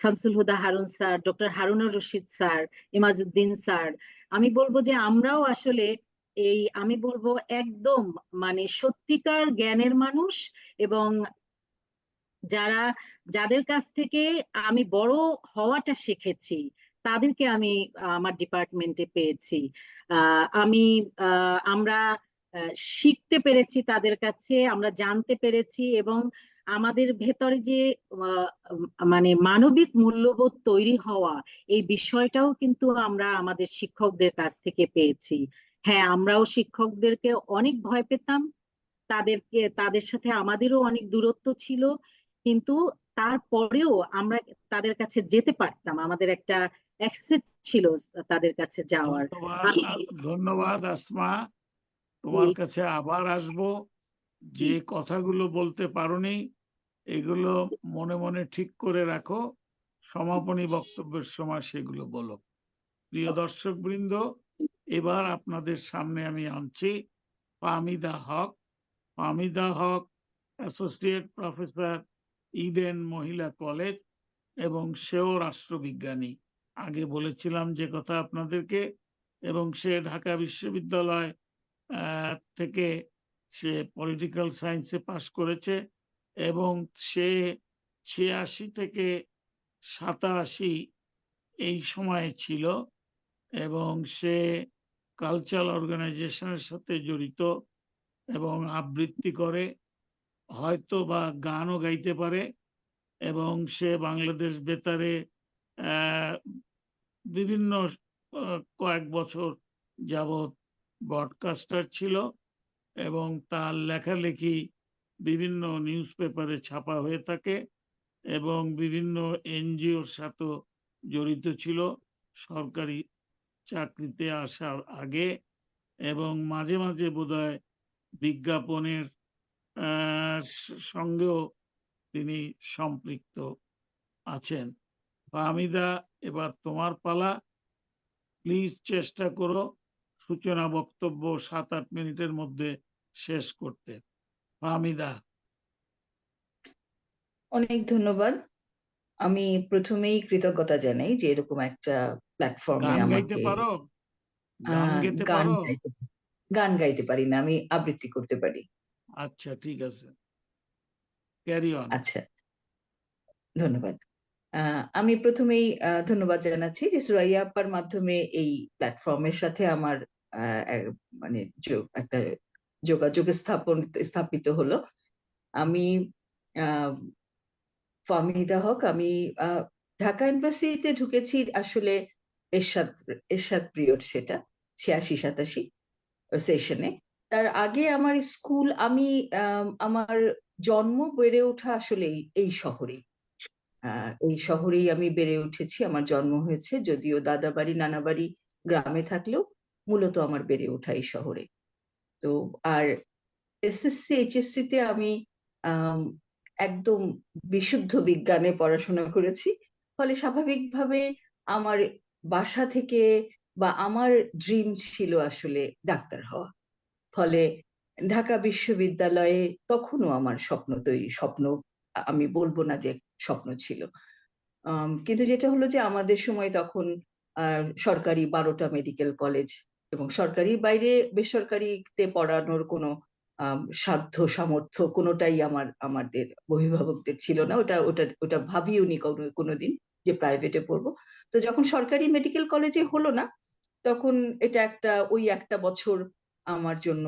[SPEAKER 4] Shamsul Huda Harun sir, doctor Harunur Rashid sir, Imajuddin sir, আমি বলবো যে আমরাও আসলে আমি বলবো একদম মানে সত্যিকার জ্ঞানের মানুষ, এবং যারা যাদের কাছ থেকে আমি বড় হওয়াটা শিখেছি, তাদেরকে আমি আমার ডিপার্টমেন্টে পেয়েছি। আমি আমরা শিখতে পেরেছি তাদের কাছে, আমরা জানতে পেরেছি, এবং আমাদের ভেতরে যে আহ, মানে মানবিক মূল্যবোধ তৈরি হওয়া, এই বিষয়টাও কিন্তু আমরা আমাদের শিক্ষকদের কাছ থেকে পেয়েছি। হ্যাঁ, আমরাও শিক্ষকদেরকে অনেক ভয় পেতাম, তাদের সাথে আমাদেরও অনেক দূরত্ব ছিল, কিন্তু তারপরেও আমরা তাদের কাছে যেতে পারতাম, আমাদের একটা অ্যাক্সেস ছিল তাদের কাছে যাওয়ার।
[SPEAKER 1] ধন্যবাদ ধন্যবাদ আসমা, তোমার কাছে আবার আসবো। যে কথাগুলো বলতে পারোনি এগুলো মনে মনে ঠিক করে রাখো, সমাপনী বক্তব্যের সময় সেগুলো বলো। প্রিয় দর্শক বৃন্দ, এবার আপনাদের সামনে আমি আনছি ফাহমিদা হক। ফাহমিদা হক অ্যাসোসিয়েট প্রফেসর, ইডেন মহিলা কলেজ, এবং সেও রাষ্ট্রবিজ্ঞানী। আগে বলেছিলাম যে কথা আপনাদেরকে। এবং সে ঢাকা বিশ্ববিদ্যালয় থেকে সে পলিটিক্যাল সায়েন্সে পাশ করেছে, এবং সে 86 থেকে 87 এই সময়ে ছিল, এবং সে কালচারাল অর্গানাইজেশনের সাথে জড়িত, এবং আবৃত্তি করে, হয়তো বা গানও গাইতে পারে। এবং সে বাংলাদেশ বেতারে বিভিন্ন কয়েক বছর যাবৎ ব্রডকাস্টার ছিল, এবং তার লেখালেখি বিভিন্ন নিউজ পেপারে ছাপা হয়ে থাকে, এবং বিভিন্ন এনজিওর সাথে জড়িত ছিল সরকারি চাকরিতে আসার আগে, এবং মাঝে মাঝে বোধহয় বিজ্ঞাপনের সঙ্গেও তিনি সম্পৃক্ত আছেন। ফাহমিদা, এবার তোমার পালা। প্লিজ চেষ্টা করো সূচনা বক্তব্য 7-8 মিনিটের মধ্যে শেষ করতে। ফাহমিদা।
[SPEAKER 5] অনেক ধন্যবাদ। আমি প্রথমেই কৃতজ্ঞতা জানাই যে এরকম একটা প্ল্যাটফর্মে
[SPEAKER 1] গান গাইতে
[SPEAKER 5] আমাকে
[SPEAKER 1] পারো? গান গেতে
[SPEAKER 5] গান
[SPEAKER 1] পারো?
[SPEAKER 5] গান গাইতে পারি না, আমি আবৃত্তি করতে পারি।
[SPEAKER 1] আচ্ছা, ঠিক আছে, ক্যারি অন।
[SPEAKER 5] আচ্ছা, ধন্যবাদ। আমি প্রথমেই ধন্যবাদ জানাচ্ছি যে সুরাইয়া আপার মাধ্যমে এই প্ল্যাটফর্মের সাথে আমার মানে একটা যোগাযোগ স্থাপিত হলো। আমি ফাহমিদা হক। আমি ঢাকা ইউনিভার্সিটিতে ঢুকেছি আসলে এরশাদ পিরিয়ড, সেটা 86-87 সেশনে। তার আগে আমার স্কুল, আমি আমার জন্ম বেড়ে ওঠা আসলে এই শহরে, এই শহরেই আমি বেড়ে উঠেছি। আমার জন্ম হয়েছে, যদিও দাদা বাড়ি নানা বাড়ি গ্রামে থাকলেও মূলত আমার বেড়ে ওঠা এই শহরে। তো আর এসএসসি এইচএসসি তে আমি আম, একদম বিশুদ্ধ বিজ্ঞানে পড়াশোনা করেছি। ফলে স্বাভাবিকভাবে আমার বাসা থেকে বা আমার ড্রিম ছিল আসলে ডাক্তার হওয়া। ফলে ঢাকা বিশ্ববিদ্যালয়ে তখনও আমার স্বপ্ন আমি বলবো না যে স্বপ্ন ছিল। কিন্তু যেটা হলো যে আমাদের সময় তখন সরকারি 12টা মেডিকেল কলেজ, এবং সরকারির বাইরে বেসরকারিতে পড়ানোর কোনো সাধ্য সামর্থ্য কোনোটাই আমাদের অভিভাবকদের ছিল না। ওটা ওটা ওটা ভাবিওনি কোনোদিন যে প্রাইভেটে পড়বো। তো যখন সরকারি মেডিকেল কলেজে হলো না, তখন এটা ওই একটা বছর আমার জন্য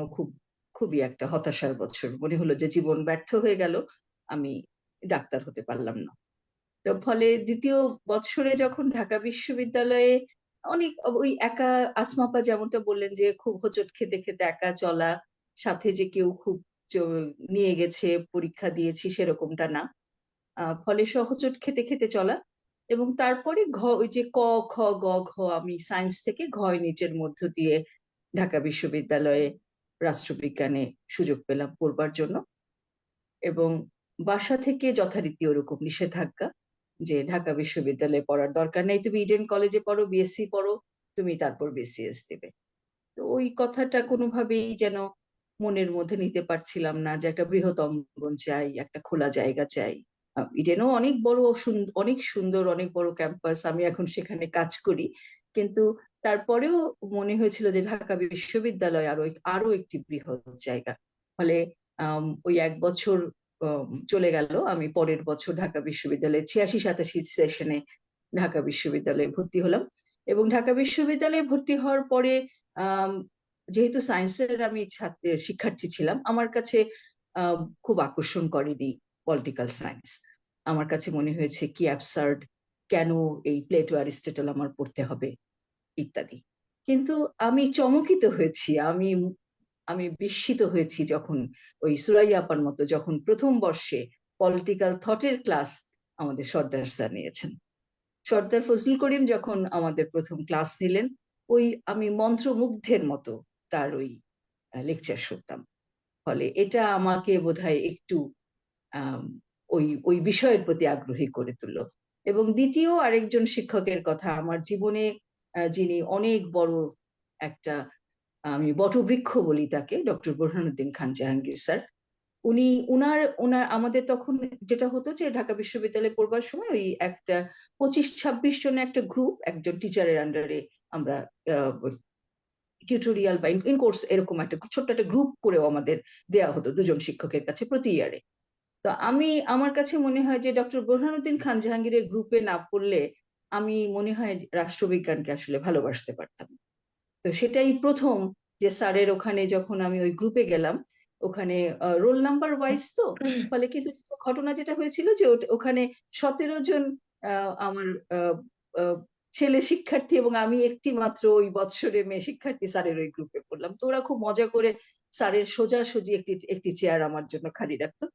[SPEAKER 5] খুবই একটা হতাশার বছর মনে হলো, যে জীবন ব্যর্থ হয়ে গেল, আমি ডাক্তার হতে পারলাম না। তো ফলে দ্বিতীয় বছরে যখন ঢাকা বিশ্ববিদ্যালয়ে অনেক ওই একা, আসমাপা যেমনটা বললেন যে খুব হোঁচট খেতে খেতে একা চলা, সাথে যে কেউ খুব নিয়ে গেছে পরীক্ষা দিয়েছি সেরকমটা না। ফলে হোঁচট খেতে খেতে চলা। এবং তারপরে ওই যে ক খ গ ঘ আমি সায়েন্স থেকে নিচের মধ্য দিয়ে ঢাকা বিশ্ববিদ্যালয়ে রাষ্ট্রবিজ্ঞানে সুযোগ পেলাম পড়বার জন্য। এবং বাসা থেকে যথারীতি ওরকম নিষেধাজ্ঞা যে ঢাকা বিশ্ববিদ্যালয়ে পড়ার দরকার নেই, তুমি ইডেন কলেজে পড়ো, বিএসসি পড়ো, তুমি তারপর বিসিএস দেবে। তো ওই কথাটা কোনোভাবেই যেন মনের মধ্যে নিতে পারছিলাম না যে একটা বৃহৎ অঙ্গন চাই, একটা খোলা জায়গা চাই। ইডেনও অনেক বড়, অনেক সুন্দর, অনেক বড় ক্যাম্পাস, আমি এখন সেখানে কাজ করি, কিন্তু তারপরেও মনে হয়েছিল যে ঢাকা বিশ্ববিদ্যালয় আরো একটি বৃহৎ জায়গা। ফলে ওই 1 বছর চলে গেল, আমি পরের বছর ঢাকা বিশ্ববিদ্যালয়ে 86-87 সেশনে ঢাকা বিশ্ববিদ্যালয়ে ভর্তি হলাম। এবং ঢাকা বিশ্ববিদ্যালয়ে ভর্তি হওয়ার পরে যেহেতু সায়েন্সের আমি শিক্ষার্থী ছিলাম, আমার কাছে খুব আকর্ষণ করেনি পলিটিক্যাল সায়েন্স। আমার কাছে মনে হয়েছে কি অ্যাবসার্ড, কেন এই প্লেটো অ্যারিস্টটল আমার পড়তে হবে ইত্যাদি। কিন্তু আমি চমকিত হয়েছি, আমি বিস্মিত হয়েছি যখন ওই সুরাইয়া আপার মতো যখন প্রথম বর্ষে পলিটিক্যাল থটের ক্লাস আমাদের সর্দার স্যার নিয়েছেন। সর্দার ফজলুল করিম যখন আমাদের প্রথম ক্লাস নিলেন, আমি মন্ত্রমুগ্ধের মতো তার ওই লেকচার শুনতাম। ফলে এটা আমাকে বোধহয় একটু ওই বিষয়ের প্রতি আগ্রহী করে তুললো। এবং দ্বিতীয় আরেকজন শিক্ষকের কথা আমার জীবনে, যিনি অনেক বড় একটা, আমি বটবৃক্ষ বলি তাকে, ডক্টর বুরহানুদ্দিন খান জাহাঙ্গীর স্যার। উনার আমাদের তখন যেটা হতো যে ঢাকা বিশ্ববিদ্যালয়ে পড়বার সময় ওই একটা 25-26 জনের একটা গ্রুপ, একজন টিচারের আন্ডারে আমরা টিউটোরিয়াল বা ইন কোর্স এরকম একটা ছোট্ট একটা গ্রুপ করেও আমাদের দেয়া হতো 2জন শিক্ষকের কাছে প্রতি ইয়ারে। তো আমার কাছে মনে হয় যে ডক্টর বুরহানুদ্দিন খান জাহাঙ্গীরের গ্রুপে না পড়লে আমি মনে হয় রাষ্ট্রবিজ্ঞানকে আসলে ভালোবাসতে পারতাম। তো সেটাই প্রথম যে স্যারের ওখানে যখন আমি ওই গ্রুপে গেলাম, ওখানে রোল নাম্বার ওয়াইজ, তো ফলে কিন্তু ঘটনা যেটা হয়েছিল যে ওখানে 17 জন আমার ছেলে শিক্ষার্থী এবং আমি একটি মাত্র ওই বৎসরে মেয়ে শিক্ষার্থী স্যারের ওই গ্রুপে পড়লাম। তো ওরা খুব মজা করে স্যারের সোজাসুজি একটি চেয়ার আমার জন্য খালি রাখতো।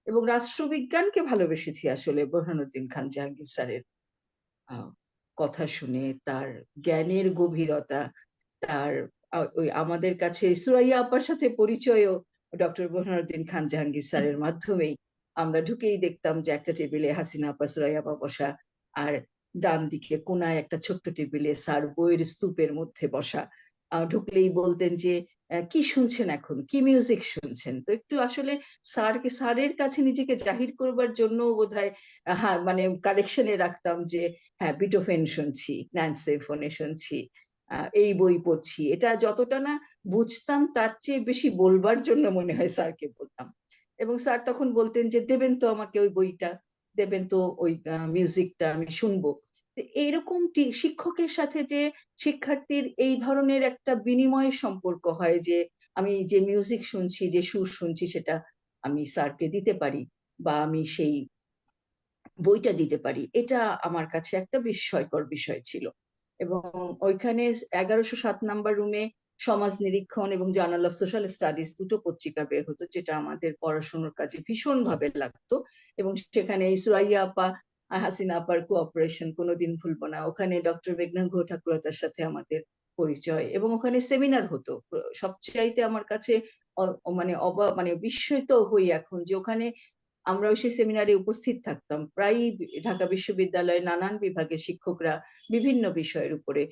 [SPEAKER 5] এবং রাষ্ট্রবিজ্ঞানকে ভালোবেসেছি আসলে বুরহানুদ্দিন খান জাহাঙ্গীর স্যারের কথা শুনে, তার জ্ঞানের গভীরতা, তার ওই আমাদের কাছে সুরাইয়া আপার সাথে পরিচয়ও ডক্টর বুরহানুদ্দিন খান জাহাঙ্গীর স্যারের মাধ্যমেই। আমরা ঢুকেই দেখতাম যে একটা টেবিলে হাসিনা আপা, সুরাইয়া আপা বসা, আর ডান দিকে কোনায় একটা ছোট্ট টেবিলে স্যার বইয়ের স্তূপের মধ্যে বসা। ঢুকলেই বলতেন যে কি শুনছেন, এখন কি মিউজিক শুনছেন। তো একটু আসলে স্যারের কাছে নিজেকে জাহির করবার জন্য বোধহয় হ্যাঁ মানে কালেকশনে রাখতাম যে হ্যাঁ বিটোফেন শুনছি, ন্যান্সি ফোনে শুনছি, এই বই পড়ছি। এটা যতটা না বুঝতাম তার চেয়ে বেশি বলবার জন্য মনে হয় স্যারকে বলতাম। এবং স্যার তখন বলতেন যে দেবেন তো আমাকে ওই বইটা, দেবেন তো ওই মিউজিকটা, আমি শুনবো। এইরকম শিক্ষকের সাথে যে শিক্ষার্থীর এই ধরনের একটা বিনিময় সম্পর্ক হয়, যে আমি যে মিউজিক শুনছি, যে সুর শুনছি, সেটা আমি স্যারকে দিতে পারি বা আমি সেই বইটা দিতে পারি, এটা আমার কাছে একটা বিস্ময়কর বিষয় ছিল। এবং ওইখানে 1107 নাম্বার রুমে সমাজ নিরীক্ষণ এবং জার্নাল অফ সোশ্যাল স্টাডিজ দুটো পত্রিকা বের হতো, যেটা আমাদের পড়াশোনার কাজে ভীষণ ভাবে লাগতো। এবং সেখানে সুরাইয়া আপা আর হাসিনা আপার কোঅপারেশন কোনোদিন ভুলবো না। ওখানে ডক্টর মেঘনা ঘো ঠাকুরতার সাথে আমাদের পরিচয়, এবং ওখানে সেমিনার হতো। সবচাইতে আমার কাছে মানে বিস্মিত হই এখন যে ওখানে আমরাও সেই সেমিনারে উপস্থিত থাকতাম। প্রায়ই ঢাকা বিশ্ববিদ্যালয়ের নানান বিভাগের শিক্ষকরা বিভিন্ন বিষয়ের উপরে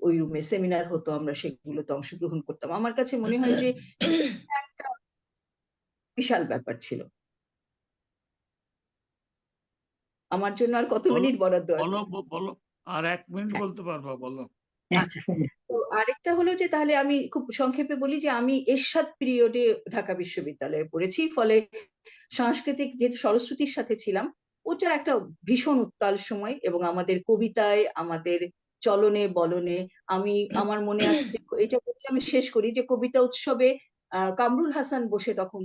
[SPEAKER 5] ওই রুমে সেমিনার হতো, আমরা সেগুলোতে অংশগ্রহণ করতাম। আমার কাছে মনে হয় যে একটা বিশাল ব্যাপার ছিল। আমার জন্য আর কত
[SPEAKER 1] বলো
[SPEAKER 5] মিনিট বরাদ্দ
[SPEAKER 1] বলো
[SPEAKER 5] আছে?
[SPEAKER 1] বলো, আর 1 মিনিট
[SPEAKER 5] হ্যাঁ,
[SPEAKER 1] বলতে পারবা, বলো।
[SPEAKER 5] আচ্ছা। তো আরেকটা হলো যে তাহলে আমি খুব সংক্ষেপে বলি যে আমি এরশাদ পিরিয়ডে ঢাকা বিশ্ববিদ্যালয়ে পড়েছি। ফলে সাংস্কৃতিক যেহেতু সরস্বতীর সাথে ছিলাম, ওটা একটা ভীষণ উত্তাল সময়। এবং আমাদের কবিতায়, আমাদের চলনে বলনে, আমার মনে আছে যে এটা বলে আমি শেষ করি যে কবিতা উৎসবে কামরুল হাসান বসে তখন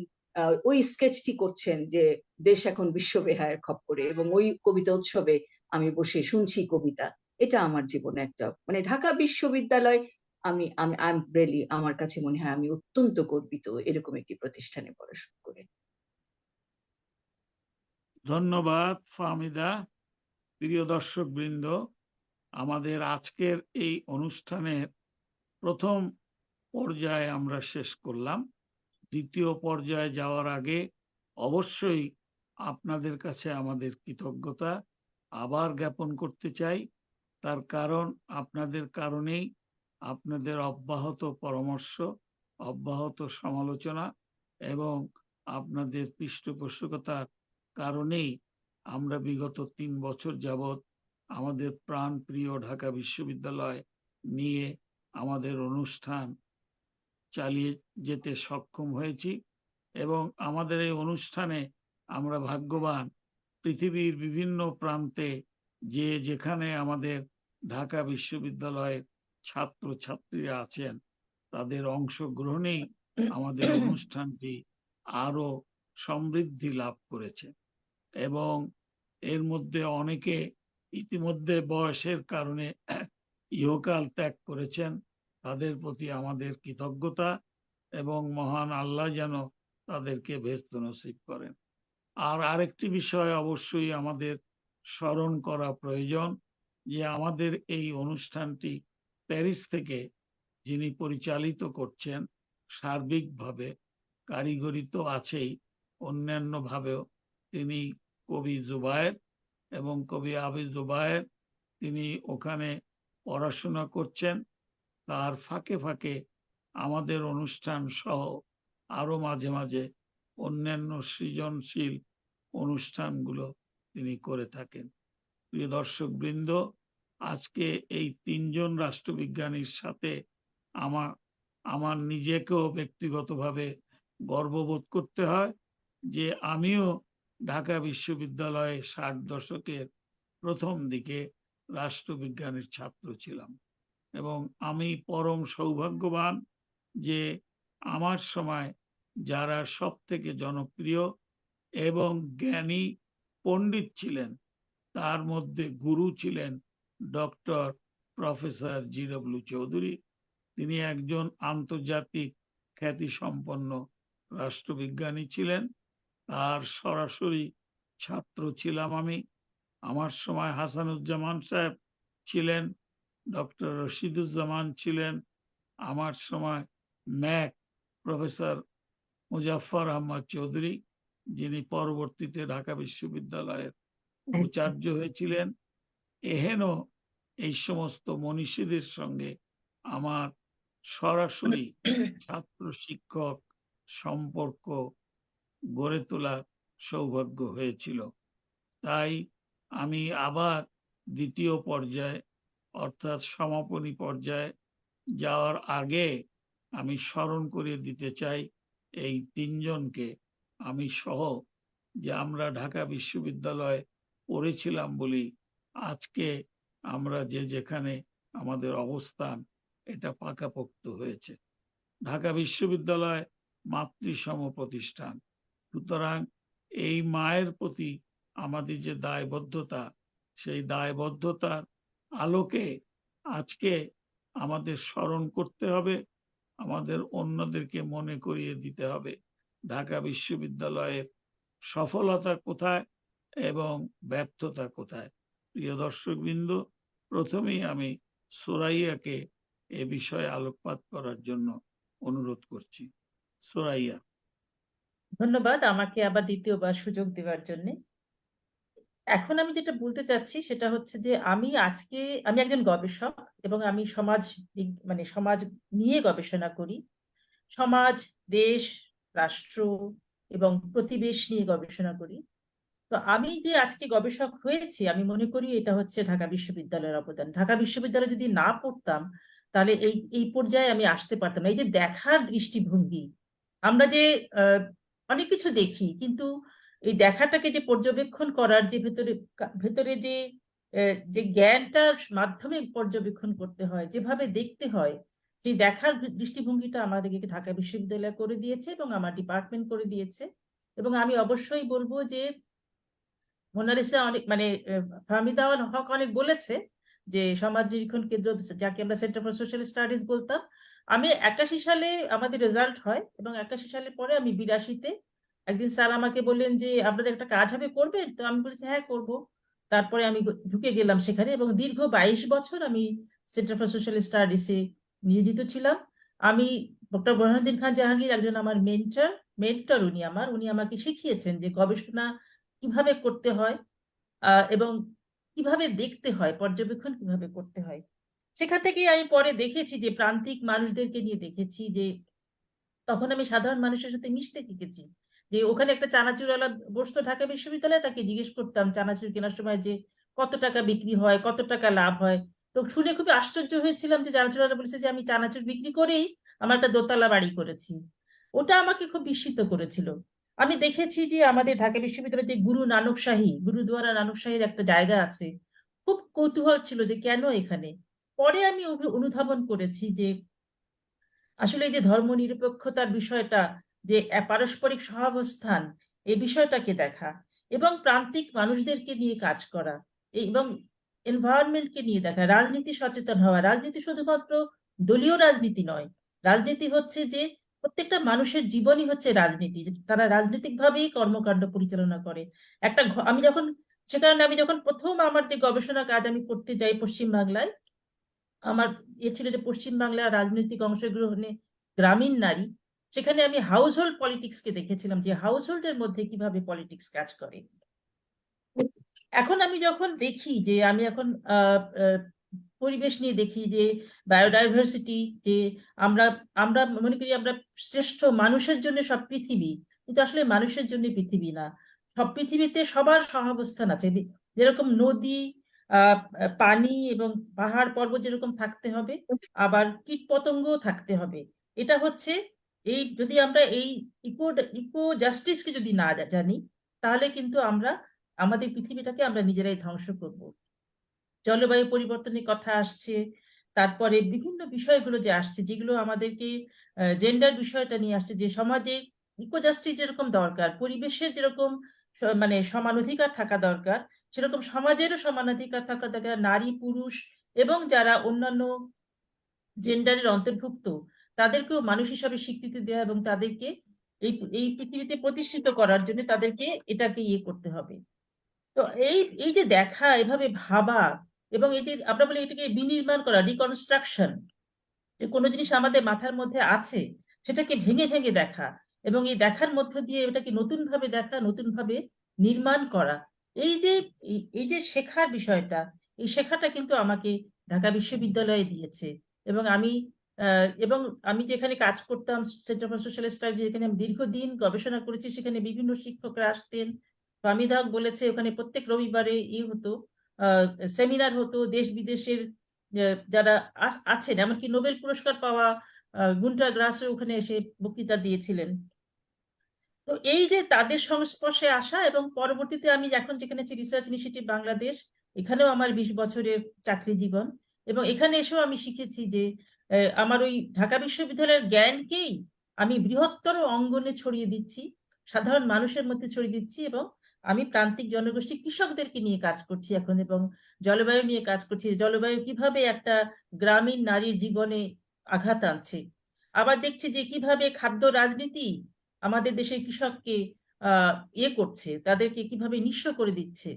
[SPEAKER 5] ওই স্কেচটি করছেন যে দেশ এখন বিশ্ববেহায়ের খপ্পরে, এবং ওই কবিতা উৎসবে আমি বসে শুনছি কবিতা। এটা আমার জীবনে একটা মানে ঢাকা বিশ্ববিদ্যালয়, আমি আমি আই এম রিয়েলি, আমার কাছে মনে হয় আমি অত্যন্ত গর্বিত এরকম একটি প্রতিষ্ঠানে পড়াশোনা করে।
[SPEAKER 1] ধন্যবাদ ফাহমিদা। প্রিয় দর্শক বৃন্দ, আমাদের আজকের এই অনুষ্ঠানের প্রথম পর্যায়ে আমরা শেষ করলাম। দ্বিতীয় পর্যায়ে যাওয়ার আগে অবশ্যই আপনাদের কাছে আমাদের কৃতজ্ঞতা আবার জ্ঞাপন করতে চাই। তার কারণ আপনাদের কারণেই, আপনাদের অব্যাহত পরামর্শ, অব্যাহত সমালোচনা এবং আপনাদের পৃষ্ঠপোষকতার কারণেই আমরা বিগত 3 বছর যাবৎ আমাদের প্রাণপ্রিয় ঢাকা বিশ্ববিদ্যালয় নিয়ে আমাদের অনুষ্ঠান চালিয়ে যেতে সক্ষম হয়েছি। এবং আমাদের এই অনুষ্ঠানে আমরা ভাগ্যবান, পৃথিবীর বিভিন্ন প্রান্তে যে যেখানে আমাদের ঢাকা বিশ্ববিদ্যালয়ের ছাত্র ছাত্রীরা আছেন, তাদের অংশগ্রহণেই আমাদের অনুষ্ঠানটি আরো সমৃদ্ধি লাভ করেছে। এবং এর মধ্যে অনেকে ইতিমধ্যে বয়সের কারণে ইহকাল ত্যাগ করেছেন। তাদের প্রতি আমাদের কৃতজ্ঞতা এবং মহান আল্লাহ যেন তাদেরকে ভেস্ত নসিব করেন। আর আরেকটি বিষয় অবশ্যই আমাদের স্মরণ করা প্রয়োজন, যে আমাদের এই অনুষ্ঠানটি প্যারিস থেকে যিনি পরিচালিত করছেন সার্বিকভাবে, কারিগরি তো আছেই, অন্যান্য ভাবেও তিনি কবি জুবায়ের এবং কবি আবি জুবায়ের, তিনি ওখানে পড়াশোনা করছেন। তার ফাঁকে ফাঁকে আমাদের অনুষ্ঠান সহ আরো মাঝে মাঝে অন্যান্য সৃজনশীল অনুষ্ঠানগুলো তিনি করে থাকেন। প্রিয় দর্শক বৃন্দ, আজকে এই 3 জন রাষ্ট্রবিজ্ঞানীর সাথে আমার নিজেকেও ব্যক্তিগতভাবে গর্ববোধ করতে হয় যে আমিও ঢাকা বিশ্ববিদ্যালয়ে 60 দশকের প্রথম দিকে রাষ্ট্রবিজ্ঞানের ছাত্র ছিলাম। এবং আমি পরম সৌভাগ্যবান যে আমার সময় যারা সব থেকে জনপ্রিয় এবং জ্ঞানী পণ্ডিত ছিলেন, তার মধ্যে গুরু ছিলেন ডক্টর প্রফেসর জি.ডব্লিউ চৌধুরী। তিনি একজন আন্তর্জাতিক খ্যাতিসম্পন্ন রাষ্ট্রবিজ্ঞানী ছিলেন। তার সরাসরি ছাত্র ছিলাম আমি। আমার সময় হাসানুজ্জামান সাহেব ছিলেন, ডক্টর রশিদুজ্জামান ছিলেন, আমার সময় ম্যাক প্রফেসর মুজাফফর আহমদ চৌধুরী, যিনি পরবর্তীতে ঢাকা বিশ্ববিদ্যালয়ের উপাচার্য হয়েছিলেন। এহেন এই সমস্ত মনীষীদের সঙ্গে আমার সরাসরি ছাত্র শিক্ষক সম্পর্ক গড়ে তোলার সৌভাগ্য হয়েছিল। তাই আমি আবার দ্বিতীয় পর্যায়ে অর্থাৎ সমাপনী পর্যায়ে যাওয়ার আগে আমি স্মরণ করিয়ে দিতে চাই এই 3 জনকে, আমি সহ, যে আমরা ঢাকা বিশ্ববিদ্যালয়ে পড়েছিলাম বলি আজকে আমরা যে যেখানে আমাদের অবস্থান এটা পাকাপোক্ত হয়েছে। ঢাকা বিশ্ববিদ্যালয় মাতৃসম প্রতিষ্ঠান, সুতরাং এই মায়ের প্রতি আমাদের যে দায়বদ্ধতা, সেই দায়বদ্ধতার আলোকে আজকে আমাদের স্মরণ করতে হবে, আমাদের অন্যদেরকে মনে করিয়ে দিতে হবে ঢাকা বিশ্ববিদ্যালয়ের সফলতা কোথায় এবং ব্যর্থতা কোথায়। প্রিয় দর্শকবৃন্দ, প্রথমেই আমি সুরাইয়াকে এ বিষয়ে আলোকপাত করার জন্য অনুরোধ করছি। সুরাইয়া।
[SPEAKER 2] ধন্যবাদ আমাকে আবার দ্বিতীয়বার সুযোগ দেওয়ার জন্য। এখন আমি যেটা বলতে চাচ্ছি সেটা হচ্ছে যে আমি একজন গবেষক এবং আমি সমাজ নিয়ে গবেষণা করি। সমাজ, দেশ, রাষ্ট্র এবং প্রতিবেশ নিয়ে গবেষণা করি। তো আমি যে আজকে গবেষক হয়েছি, আমি মনে করি এটা হচ্ছে ঢাকা বিশ্ববিদ্যালয়ের অবদান। ঢাকা বিশ্ববিদ্যালয়ে যদি না পড়তাম তাহলে এই পর্যায়ে আমি আসতে পারতাম না। এই যে দেখার দৃষ্টিভঙ্গি, আমরা যে অনেক কিছু দেখি, কিন্তু এই দেখাটাকে যে পর্যবেক্ষণ করার যে ভেতরে যে জ্ঞানটার মাধ্যমে পর্যবেক্ষণ করতে হয়, যেভাবে দেখতে হয়, সেই দেখার দৃষ্টিভঙ্গিটা আমাদেরকে ঢাকা বিশ্ববিদ্যালয় করে দিয়েছে এবং আমার ডিপার্টমেন্ট করে দিয়েছে। এবং আমি অবশ্যই বলবো যে মোনালিসা ফাহমিদা হক অনেক বলেছে যে সমাজ নিরীক্ষণ কেন্দ্র, যাকে আমরা সেন্টার ফর সোশ্যাল স্টাডিজ বলতাম। আমি 81 সালে আমাদের রেজাল্ট হয় এবং 81 সালের পরে আমি 82-তে একদিন স্যার আমাকে বললেন যে আপনাদের একটা কাজ হবে, করবেন? তো আমি বলেছি হ্যাঁ করবো। তারপরে আমি ঢুকে গেলাম সেখানে, এবং দীর্ঘ 22 বছর আমি সেন্টার ফর সোশ্যাল স্টাডিজে নিয়োজিত ছিলাম। আমি ডক্টর বুরহানুদ্দিন খান জাহাঙ্গীর একজন আমার মেন্টর, উনি আমাকে শিখিয়েছেন যে গবেষণা কিভাবে করতে হয় এবং কিভাবে দেখতে হয়, পর্যবেক্ষণ কিভাবে করতে হয়। সেখান থেকেই আমি পরে দেখেছি যে প্রান্তিক মানুষদেরকে নিয়ে দেখেছি যে তখন আমি সাধারণ মানুষের সাথে মিশতে শিখেছি। যে ওখানে একটা চানাচুরওয়ালা বসতো ঢাকা বিশ্ববিদ্যালয়ে, তাকে জিজ্ঞেস করতাম চানাচুর কেনার সময় যে কত টাকা বিক্রি হয়, কত টাকা লাভ হয়। তো শুনে খুবই আশ্চর্য হয়েছিলাম যে চানাচুরওয়ালা বলেছে যে আমি চানাচুর বিক্রি করেই আমার একটা দোতলা বাড়ি করেছি। ওটা আমাকে খুব বিস্মিত করেছিল। আমি দেখেছি যে আমাদের ঢাকা বিশ্ববিদ্যালয়ে যে গুরুদুয়ারা নানকশাহীর একটা জায়গা আছে, খুব কৌতূহল ছিল যে কেন এখানে। পরে আমি অনুধাবন করেছি যে আসলে এই যে ধর্মনিরপেক্ষতার বিষয়টা, যে পারস্পরিক সহাবস্থান, এই বিষয়টাকে দেখা এবং প্রান্তিক মানুষদেরকে নিয়ে কাজ করা, এবং এনভায়রনমেন্টকে নিয়ে দেখা, রাজনীতি সচেতন হওয়া। রাজনীতি শুধুমাত্র দলীয় রাজনীতি নয়, রাজনীতি হচ্ছে যে প্রত্যেকটা মানুষের জীবনই হচ্ছে রাজনীতি, যে তারা রাজনৈতিক ভাবেই কর্মকাণ্ড পরিচালনা করে। সে কারণে আমি যখন প্রথম আমার যে গবেষণা কাজ আমি করতে যাই পশ্চিমবাংলায়, আমার ছিল যে পশ্চিমবাংলার রাজনৈতিক অংশগ্রহণে গ্রামীণ নারী। সেখানে আমি হাউস হোল্ড পলিটিক্সকে দেখেছিলাম, যে হাউস হোল্ডের মধ্যে কিভাবে পলিটিক্স কাজ করে। এখন আমি যখন দেখি যে আমি এখন পরিবেশ নিয়ে দেখি যে বায়োডাইভার্সিটি, যে আমরা আমরা মনে করি আমরা শ্রেষ্ঠ মানুষের জন্য সব পৃথিবী, কিন্তু আসলে মানুষের জন্য পৃথিবী না। সব পৃথিবীতে সবার সহাবস্থান আছে, যেরকম নদী, পানি এবং পাহাড় পর্বত যেরকম থাকতে হবে, আবার কীট পতঙ্গও থাকতে হবে। এটা হচ্ছে এই, যদি আমরা এই ইকো জাস্টিসকে যদি না জানি, তাহলে কিন্তু আমরা আমাদের পৃথিবীটাকে আমরা নিজেরাই ধ্বংস করব। জলবায়ু পরিবর্তনের কথা আসছে, তারপরে বিভিন্ন বিষয়গুলো যে আসছে, যেগুলো আমাদেরকে জেন্ডার বিষয়টা নিয়ে আসছে, যে সমাজে ইকো জাস্টিস যেরকম দরকার, পরিবেশের যেরকম মানে সমান অধিকার থাকা দরকার, সেরকম সমাজেরও সমান অধিকার থাকা দরকার। নারী পুরুষ এবং যারা অন্যান্য জেন্ডারের অন্তর্ভুক্ত, তাদেরকেও মানুষ হিসাবে স্বীকৃতি দেওয়া এবং তাদেরকে এই এই পৃথিবীতে প্রতিষ্ঠিত করার জন্য তাদেরকে এটাকে করতে হবে। তো এই এই যে দেখা, এভাবে ভাবা, এবং এই যে আমরা বলি এটাকে বিনির্মাণ করা, রিকনস্ট্রাকশন, যে কোনো জিনিস আমাদের মাথার মধ্যে আছে সেটাকে ভেঙে ভেঙে দেখা, এবং এই দেখার মধ্য দিয়ে এটাকে নতুন ভাবে দেখা, নতুন ভাবে নির্মাণ করা। এই যে শেখার বিষয়টা, এই শেখাটা কিন্তু আমাকে ঢাকা বিশ্ববিদ্যালয়ে দিয়েছে। এবং আমি যেখানে কাজ করতাম সেন্টার ফর সোশ্যাল স্টাডিজ, যেখানে আমি দীর্ঘদিন গবেষণা করেছি, সেখানে বিভিন্ন শিক্ষকরা আসতেন। ফাহমিদা হক বলেছে ওখানে প্রত্যেক রবিবারে হতো, সেমিনার হতো, দেশ বিদেশের যারা আছেন, এমনকি নোবেল পুরস্কার পাওয়া গুন্টার গ্রাসও ওখানে এসে বক্তৃতা দিয়েছিলেন। তো এই যে তাদের সংস্পর্শে আসা, এবং পরবর্তীতে আমি এখন যেখানে আছি রিসার্চ ইনিশিয়েটিভ বাংলাদেশ, এখানেও আমার 20 বছরের চাকরি জীবন, এবং এখানে এসেও আমি শিখেছি যে আমার ওই ঢাকা বিশ্ববিদ্যালয়ের জ্ঞানকেই আমি বৃহত্তর অঙ্গনে ছড়িয়ে দিচ্ছি, সাধারণ মানুষের মধ্যে ছড়িয়ে দিচ্ছি। এবং আমি প্রান্তিক জনগোষ্ঠী কৃষকদেরকে নিয়ে কাজ করছি এখন, এবং জলবায়ু নিয়ে কাজ করছি, জলবায়ু কিভাবে একটা গ্রামীণ নারীর জীবনে আঘাত আনছে। আবার দেখছি যে কিভাবে খাদ্য রাজনীতি আমাদের দেশের কৃষককে করছে, তাদেরকে কিভাবে নিঃস্ব করে দিচ্ছে।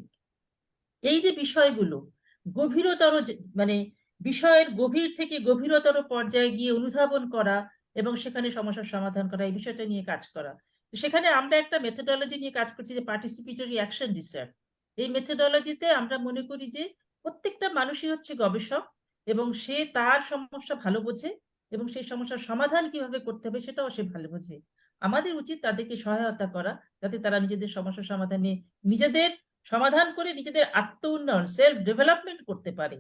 [SPEAKER 2] এই যে বিষয়গুলো গভীরতর, মানে বিষয়ের গভীর থেকে গভীরতর পর্যায়ে গিয়ে অনুধাবন করা এবং সেখানে সমস্যার সমাধান করা, এই বিষয়টা নিয়ে কাজ করা। সেখানে আমরা একটা মেথোডলজি নিয়ে কাজ করছি, যে পার্টিসিপেটরি অ্যাকশন রিসার্চ। এই মেথোডলজিতে আমরা মনে করি যে প্রত্যেকটা মানুষই হচ্ছে গবেষক, এবং সে তার সমস্যা ভালো বোঝে, এবং সেই সমস্যার সমাধান কিভাবে করতে হবে সেটাও সে ভালো বোঝে। আমাদের উচিত তাদেরকে সহায়তা করা, যাতে তারা নিজেদের সমস্যা সমাধানে নিজেদের সমাধান করে নিজেদের আত্ম উন্নয়ন, সেলফ ডেভেলপমেন্ট করতে পারে।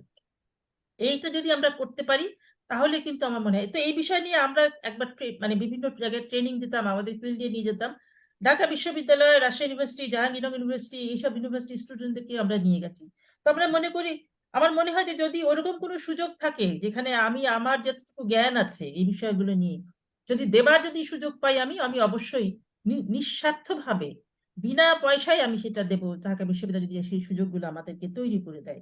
[SPEAKER 2] এইটা যদি আমরা করতে পারি, তাহলে কিন্তু আমার মনে হয়। তো এই বিষয় নিয়ে আমরা একবার মানে বিভিন্ন জায়গায় ট্রেনিং দিতাম, আমাদের ফিল্ডে নিয়ে যেতাম। ঢাকা বিশ্ববিদ্যালয়, রাজশাহী ইউনিভার্সিটি, জাহাঙ্গীরনগর ইউনিভার্সিটি, এইসব ইউনিভার্সিটি স্টুডেন্টদেরকে আমরা নিয়ে গেছি। তো আমরা মনে করি, আমার মনে হয় যে যদি ওরকম কোনো সুযোগ থাকে যেখানে আমি আমার যতটুকু জ্ঞান আছে এই বিষয়গুলো নিয়ে যদি সুযোগ পাই, আমি অবশ্যই নিঃস্বার্থভাবে বিনা পয়সায় আমি সেটা দেবো, ঢাকা বিশ্ববিদ্যালয় যদি সেই সুযোগগুলো আমাদেরকে তৈরি করে দেয়।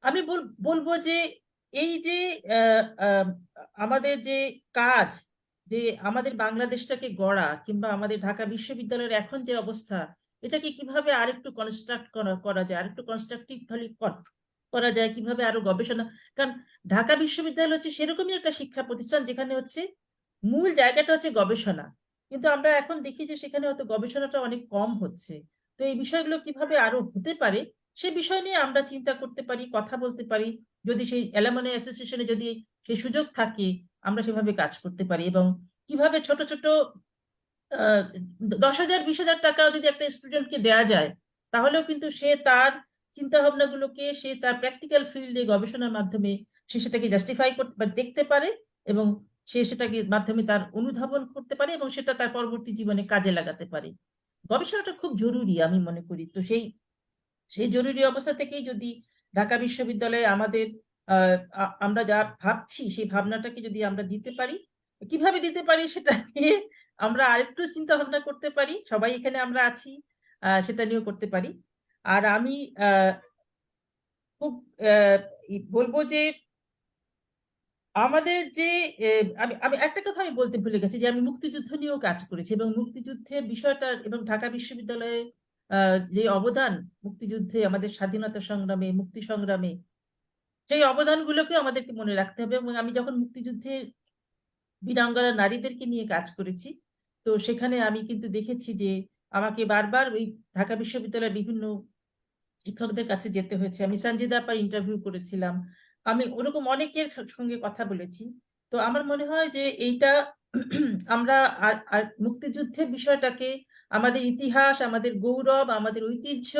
[SPEAKER 2] আমি বলবো যে এই যে আমাদের যে কাজ, যে আমাদের বাংলাদেশটাকে গড়া, কিংবা আমাদের ঢাকা বিশ্ববিদ্যালয়ের এখন যে অবস্থা, এটাকে কিভাবে আরেকটু কনস্ট্রাক্ট করা যায়, আরেকটু কনস্ট্রাকটিভলি করা যায়, কিভাবে আরো গবেষণা। কারণ ঢাকা বিশ্ববিদ্যালয় হচ্ছে সেরকমই একটা শিক্ষা প্রতিষ্ঠান যেখানে হচ্ছে মূল জায়গাটা হচ্ছে গবেষণা, কিন্তু আমরা এখন দেখি যে সেখানে হয়তো গবেষণাটা অনেক কম হচ্ছে। তো এই বিষয়গুলো কিভাবে আরো হতে পারে সে বিষয় নিয়ে আমরা চিন্তা করতে পারি, কথা বলতে পারি। যদি সেই অ্যালামনি অ্যাসোসিয়েশনে যদি সেই সুযোগ থাকে আমরা সেভাবে কাজ করতে পারি, এবং কিভাবে ছোট ছোট 10,000 20,000 টাকাও যদি একটা স্টুডেন্টকে দেয়া যায় তাহলেও কিন্তু সে তার চিন্তা ভাবনাগুলোকে সে তার প্র্যাকটিক্যাল ফিল্ডে গবেষণার মাধ্যমে সে সেটাকে জাস্টিফাই করতে বা দেখতে পারে, এবং সে সেটাকে মাধ্যমে তার অনুধাবন করতে পারে এবং সেটা তার পরবর্তী জীবনে কাজে লাগাতে পারে। গবেষণাটা খুব জরুরি আমি মনে করি। তো সেই সেই জরুরি অবস্থা থেকেই যদি ঢাকা বিশ্ববিদ্যালয়ে আমাদের আমরা যা ভাবছি সেই ভাবনাটাকে যদি আমরা দিতে পারি, কিভাবে দিতে পারি সেটা নিয়ে আমরা আরেকটু চিন্তা ভাবনা করতে পারি, সবাই এখানে আমরা আছি, সেটা নিয়েও করতে পারি। আর আমি খুব বলবো যে আমাদের যে আমি আমি একটা কথা আমি বলতে ভুলে গেছি যে আমি মুক্তিযুদ্ধ নিয়েও কাজ করেছি, এবং মুক্তিযুদ্ধের বিষয়টা এবং ঢাকা বিশ্ববিদ্যালয়ে যে অবদান মুক্তিযুদ্ধে, আমাদের স্বাধীনতা সংগ্রামে, মুক্তি সংগ্রামে, সেই অবদানগুলোকে আমাদেরকে মনে রাখতে হবে। এবং আমি যখন মুক্তিযুদ্ধে বীরাঙ্গনা নারীদেরকে নিয়ে কাজ করেছি, তো সেখানে আমি কিন্তু দেখেছি যে আমাকে বারবার ওই ঢাকা বিশ্ববিদ্যালয়ের বিভিন্ন শিক্ষকদের কাছে যেতে হয়েছে। আমি সঞ্জিদা আপার ইন্টারভিউ করেছিলাম, আমি ওরকম অনেকের সঙ্গে কথা বলেছি। তো আমার মনে হয় যে এইটা আমরা আর মুক্তিযুদ্ধের বিষয়টাকে, আমাদের ইতিহাস, আমাদের গৌরব, আমাদের ঐতিহ্য,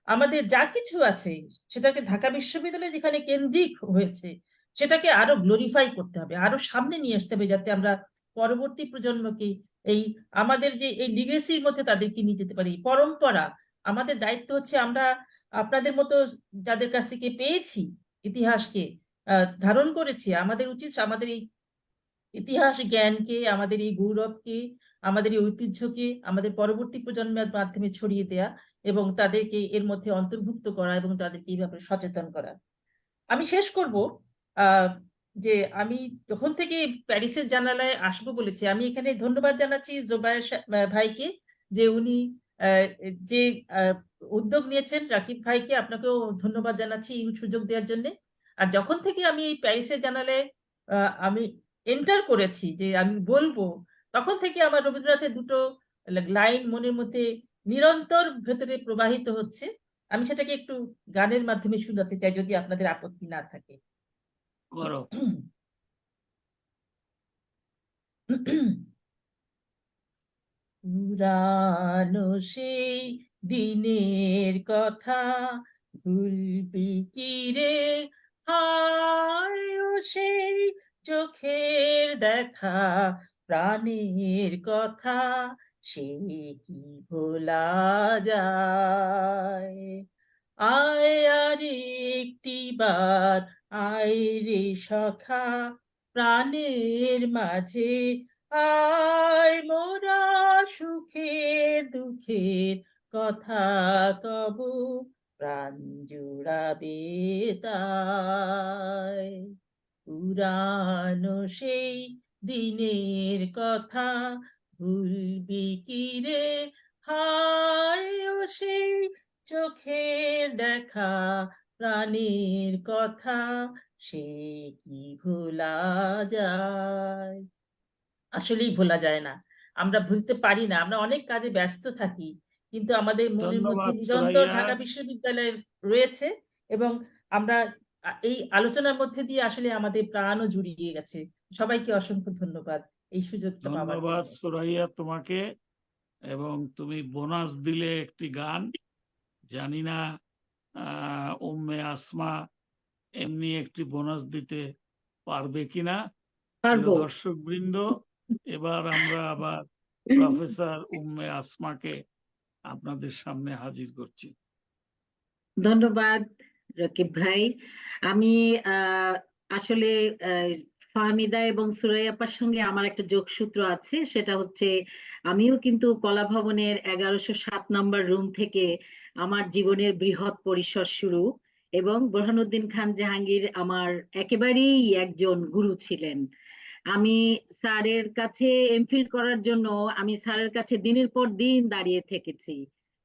[SPEAKER 2] আমাদের যা কিছু আছে সেটাকে ঢাকা বিশ্ববিদ্যালয় যেখানে কেন্দ্রিক হয়েছে সেটাকে আরো গ্লোরিফাই করতে হবে, আরো সামনে নিয়ে আসতে হবে, যাতে আমরা পরবর্তী প্রজন্মকে এই আমাদের যে এই লিগেসির মধ্যে তাদেরকে নিয়ে যেতে পারি। পরম্পরা, আমাদের দায়িত্ব হচ্ছে আমরা আপনাদের মতো যাদের কাছ থেকে পেয়েছি ইতিহাসকে, ধারণ করেছি, আমাদের উচিত আমাদের এই ইতিহাস জ্ঞানকে, আমাদের এই গৌরবকে, আমাদের এই ঐতিহ্যকে আমাদের পরবর্তী প্রজন্মের মাধ্যমে ছড়িয়ে দেয়া এবং তাদেরকে এর মধ্যে অন্তর্ভুক্ত করা এবং তাদেরকে এই ব্যাপারে সচেতন করা। আমি শেষ করব আহ যে আমি যখন থেকে প্যারিসের জানালায় আসবো বলেছি, আমি এখানে ধন্যবাদ জানাচ্ছি জোবায়ের ভাইকে যে উনি যে উদ্যোগ নিয়েছেন, রাকিব ভাইকে আপনাকেও ধন্যবাদ জানাচ্ছি এই সুযোগ দেওয়ার জন্য। আর যখন থেকে আমি এই প্যারিসের জানালায় আমি এন্টার করেছি যে আমি বলবো, তখন থেকে আমার রবীন্দ্রনাথের দুটো লাইন মনের মধ্যে নিরন্তর ভেতরে প্রবাহিত হচ্ছে। আমি সেটাকে একটু গানের মাধ্যমে শোনাতে চাই যদি আপনাদের আপত্তি না থাকে।
[SPEAKER 1] করো।
[SPEAKER 2] পুরানো সেই দিনের কথা ভুলবি কি রে, হায় ও সেই চোখের দেখা, প্রাণের কথা সে কি ভোলা যায়। আয় আর একটি বার আয় রে সখা, প্রাণের মাঝে আয়, মোরা সুখের দুঃখের কথা কব, প্রাণ জুড়াবে তাই। পুরানো সেই দিনের কথা ভুলবি কি রে, হায় ও সেই চোখের দেখা, প্রাণের কথা সে কি ভোলা যায়। আসলেই ভোলা যায় না, আমরা ভুলতে পারি না, আমরা অনেক কাজে ব্যস্ত থাকি, কিন্তু আমাদের মনের মধ্যে
[SPEAKER 1] ধন্যবাদ
[SPEAKER 2] নিরন্তর
[SPEAKER 1] সুরাইয়া।
[SPEAKER 2] ঢাকা বিশ্ববিদ্যালয় রয়েছে। এবং আমরা এই আলোচনার মধ্যে দিয়ে আসলে আমাদের প্রাণও জুড়িয়ে গেছে। সবাইকে অসংখ্য ধন্যবাদ এই সুযোগটা পাওয়ার
[SPEAKER 1] ধন্যবাদ
[SPEAKER 2] জন্য।
[SPEAKER 1] সুরাইয়া তোমাকে। এবং তুমি বোনাস দিলে একটি গান, জানি না উম্মে আসমা এমনি একটি বোনাস দিতে পারবে কিনা। প্রিয়
[SPEAKER 4] পারবো।
[SPEAKER 1] দর্শক বৃন্দ, এবার আমরা আবার প্রফেসর উম্মে আসমাকে আপনাদের সামনে হাজির করছি।
[SPEAKER 4] ধন্যবাদ রকিব ভাই। আমি আহ, আসলে আহ, ফাহমিদা এবং সুরাইয়া আপার সঙ্গে আমার একটা যোগসূত্র আছে, সেটা হচ্ছে আমিও কিন্তু কলা ভবনের 1107 নম্বর রুম থেকে আমার জীবনের বৃহৎ পরিসর শুরু, এবং বোরহানুদ্দিন খান জাহাঙ্গীর আমার একেবারেই একজন গুরু ছিলেন। আমি স্যারের কাছে এমফিল করার জন্য আমি স্যারের কাছে দিনের পর দিন দাঁড়িয়ে থেকেছি,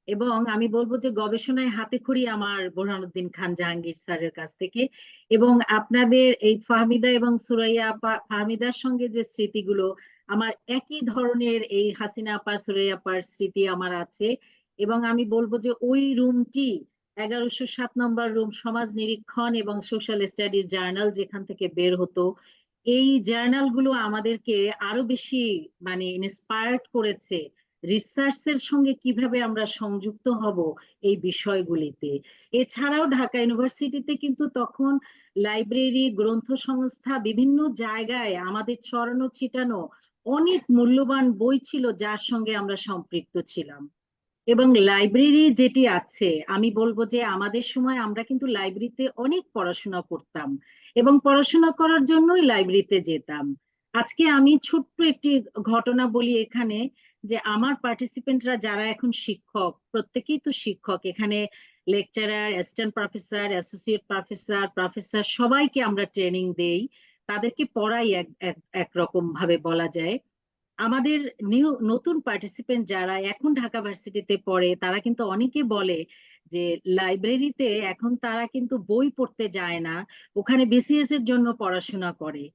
[SPEAKER 4] এবং আমি বলবো যে গবেষণায় হাতেখড়ি আমার বোরহানুদ্দিন খান জাহাঙ্গীর স্যারের কাছ থেকে। এবং আপনাদের এই ফাহমিদা এবং সুরাইয়া আপা, ফাহমিদার সঙ্গে যে স্মৃতিগুলো আমার একই ধরনের, এই হাসিনা আপা সুরাইয়া আপার স্মৃতি আমার আছে। এবং আমি বলবো যে ওই রুমটি 1107 নম্বর রুম, সমাজ নিরীক্ষণ এবং সোশ্যাল স্টাডিজ জার্নাল যেখান থেকে বের হতো, এই জার্নাল গুলো আমাদেরকে আরো বেশি মানে ইন্সপায়ার্ড করেছে রিসার্চের সঙ্গে কিভাবে আমরা সংযুক্ত হব এই বিষয়গুলিতে। এছাড়াও ঢাকা ইউনিভার্সিটিতে কিন্তু তখন লাইব্রেরি, গ্রন্থ সংস্থা, বিভিন্ন জায়গায় আমাদের ছড়ানো ছিটানো অনেক মূল্যবান বই ছিল যার সঙ্গে আমরা সম্পৃক্ত ছিলাম। এবং লাইব্রেরি যেটি আছে, আমি বলবো যে আমাদের সময় আমরা কিন্তু লাইব্রেরিতে অনেক পড়াশোনা করতাম এবং পড়াশোনা করার জন্যই লাইব্রেরিতে যেতাম। আজকে আমি ছোট্ট একটি ঘটনা বলি এখানে, যে আমার পার্টিসিপেন্টরা যারা এখন শিক্ষক, প্রত্যেকেই তো শিক্ষক এখানে, lecturer, assistant professor, associate professor, professor, সবাইকে আমরা ট্রেনিং দেই, তাদেরকে পড়াই একরকম ভাবে বলা যায়। আমাদের নতুন পার্টিসিপেন্ট যারা এখন ঢাকা ভার্সিটিতে পড়ে তারা কিন্তু অনেকে বলে যে লাইব্রেরিতে এখন তারা কিন্তু বই পড়তে যায় না, ওখানে বিসিএস এর জন্য পড়াশোনা করে।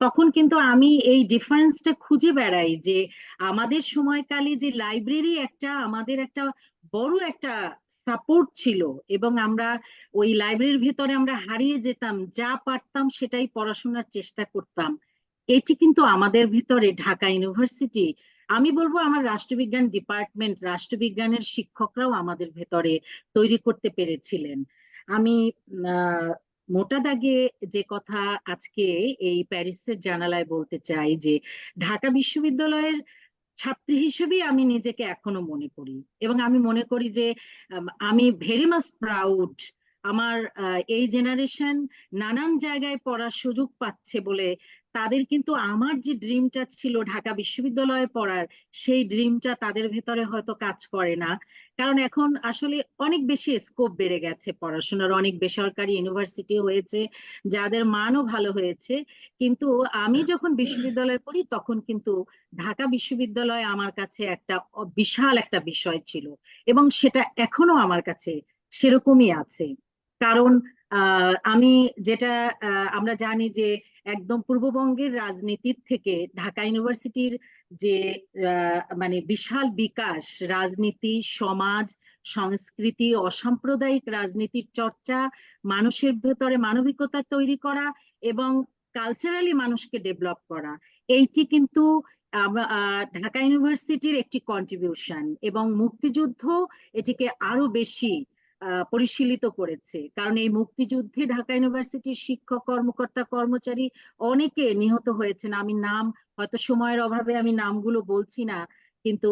[SPEAKER 4] তখন কিন্তু আমি এই ডিফারেন্সটা খুঁজে বেড়াই যে আমাদের সময়কালে যে লাইব্রেরি একটা আমাদের একটা বড় একটা সাপোর্ট ছিল, এবং আমরা ওই লাইব্রেরির ভিতরে আমরা হারিয়ে যেতাম, যা পারতাম সেটাই পড়াশোনার চেষ্টা করতাম। এটি কিন্তু আমাদের ভিতরে ঢাকা ইউনিভার্সিটি, আমি বলবো আমার রাষ্ট্রবিজ্ঞান ডিপার্টমেন্ট, রাষ্ট্রবিজ্ঞানের শিক্ষকরাও আমাদের ভেতরে তৈরি করতে পেরেছিলেন। আমি মোটা দাগে যে কথা আজকে এই প্যারিসের জানালায় বলতে চাই যে ঢাকা বিশ্ববিদ্যালয়ের ছাত্রী হিসেবেই আমি নিজেকে এখনো মনে করি, এবং আমি মনে করি যে আমি ভেরি মাচ প্রাউড। আমার এই জেনারেশন নানান জায়গায় পড়ার সুযোগ পাচ্ছে বলে তাদের কিন্তু আমার যে ড্রিমটা ছিল ঢাকা বিশ্ববিদ্যালয়ে পড়ার, সেই ড্রিমটা তাদের ভেতরে হয়তো কাজ করে না। কারণ এখন আসলে অনেক বেশি স্কোপ বেড়ে গেছে পড়াশোনার, অনেক বেসরকারি ইউনিভার্সিটি হয়েছে যাদের মানও ভালো হয়েছে। কিন্তু আমি যখন বিশ্ববিদ্যালয়ে পড়ি তখন কিন্তু ঢাকা বিশ্ববিদ্যালয় আমার কাছে একটা বিশাল একটা বিষয় ছিল, এবং সেটা এখনো আমার কাছে সেরকমই আছে। কারণ আমি যেটা আমরা জানি যে একদম পূর্ববঙ্গের রাজনীতির থেকে ঢাকা ইউনিভার্সিটির যে মানে বিশাল বিকাশ, রাজনীতি, সমাজ, সংস্কৃতি, অসাম্প্রদায়িক রাজনীতির চর্চা, মানুষের ভেতরে মানবিকতা তৈরি করা এবং কালচারালি মানুষকে ডেভেলপ করা, এইটি কিন্তু ঢাকা ইউনিভার্সিটির একটি কন্ট্রিবিউশন, এবং মুক্তিযুদ্ধ এটিকে আরো বেশি পরিশীলিত করেছে। কারণ এই মুক্তিযুদ্ধে ঢাকা ইউনিভার্সিটির শিক্ষক, কর্মকর্তা, কর্মচারী অনেকে নিহত হয়েছেন। আমি নাম হয়তো সময়ের অভাবে আমি নামগুলো বলছি না, কিন্তু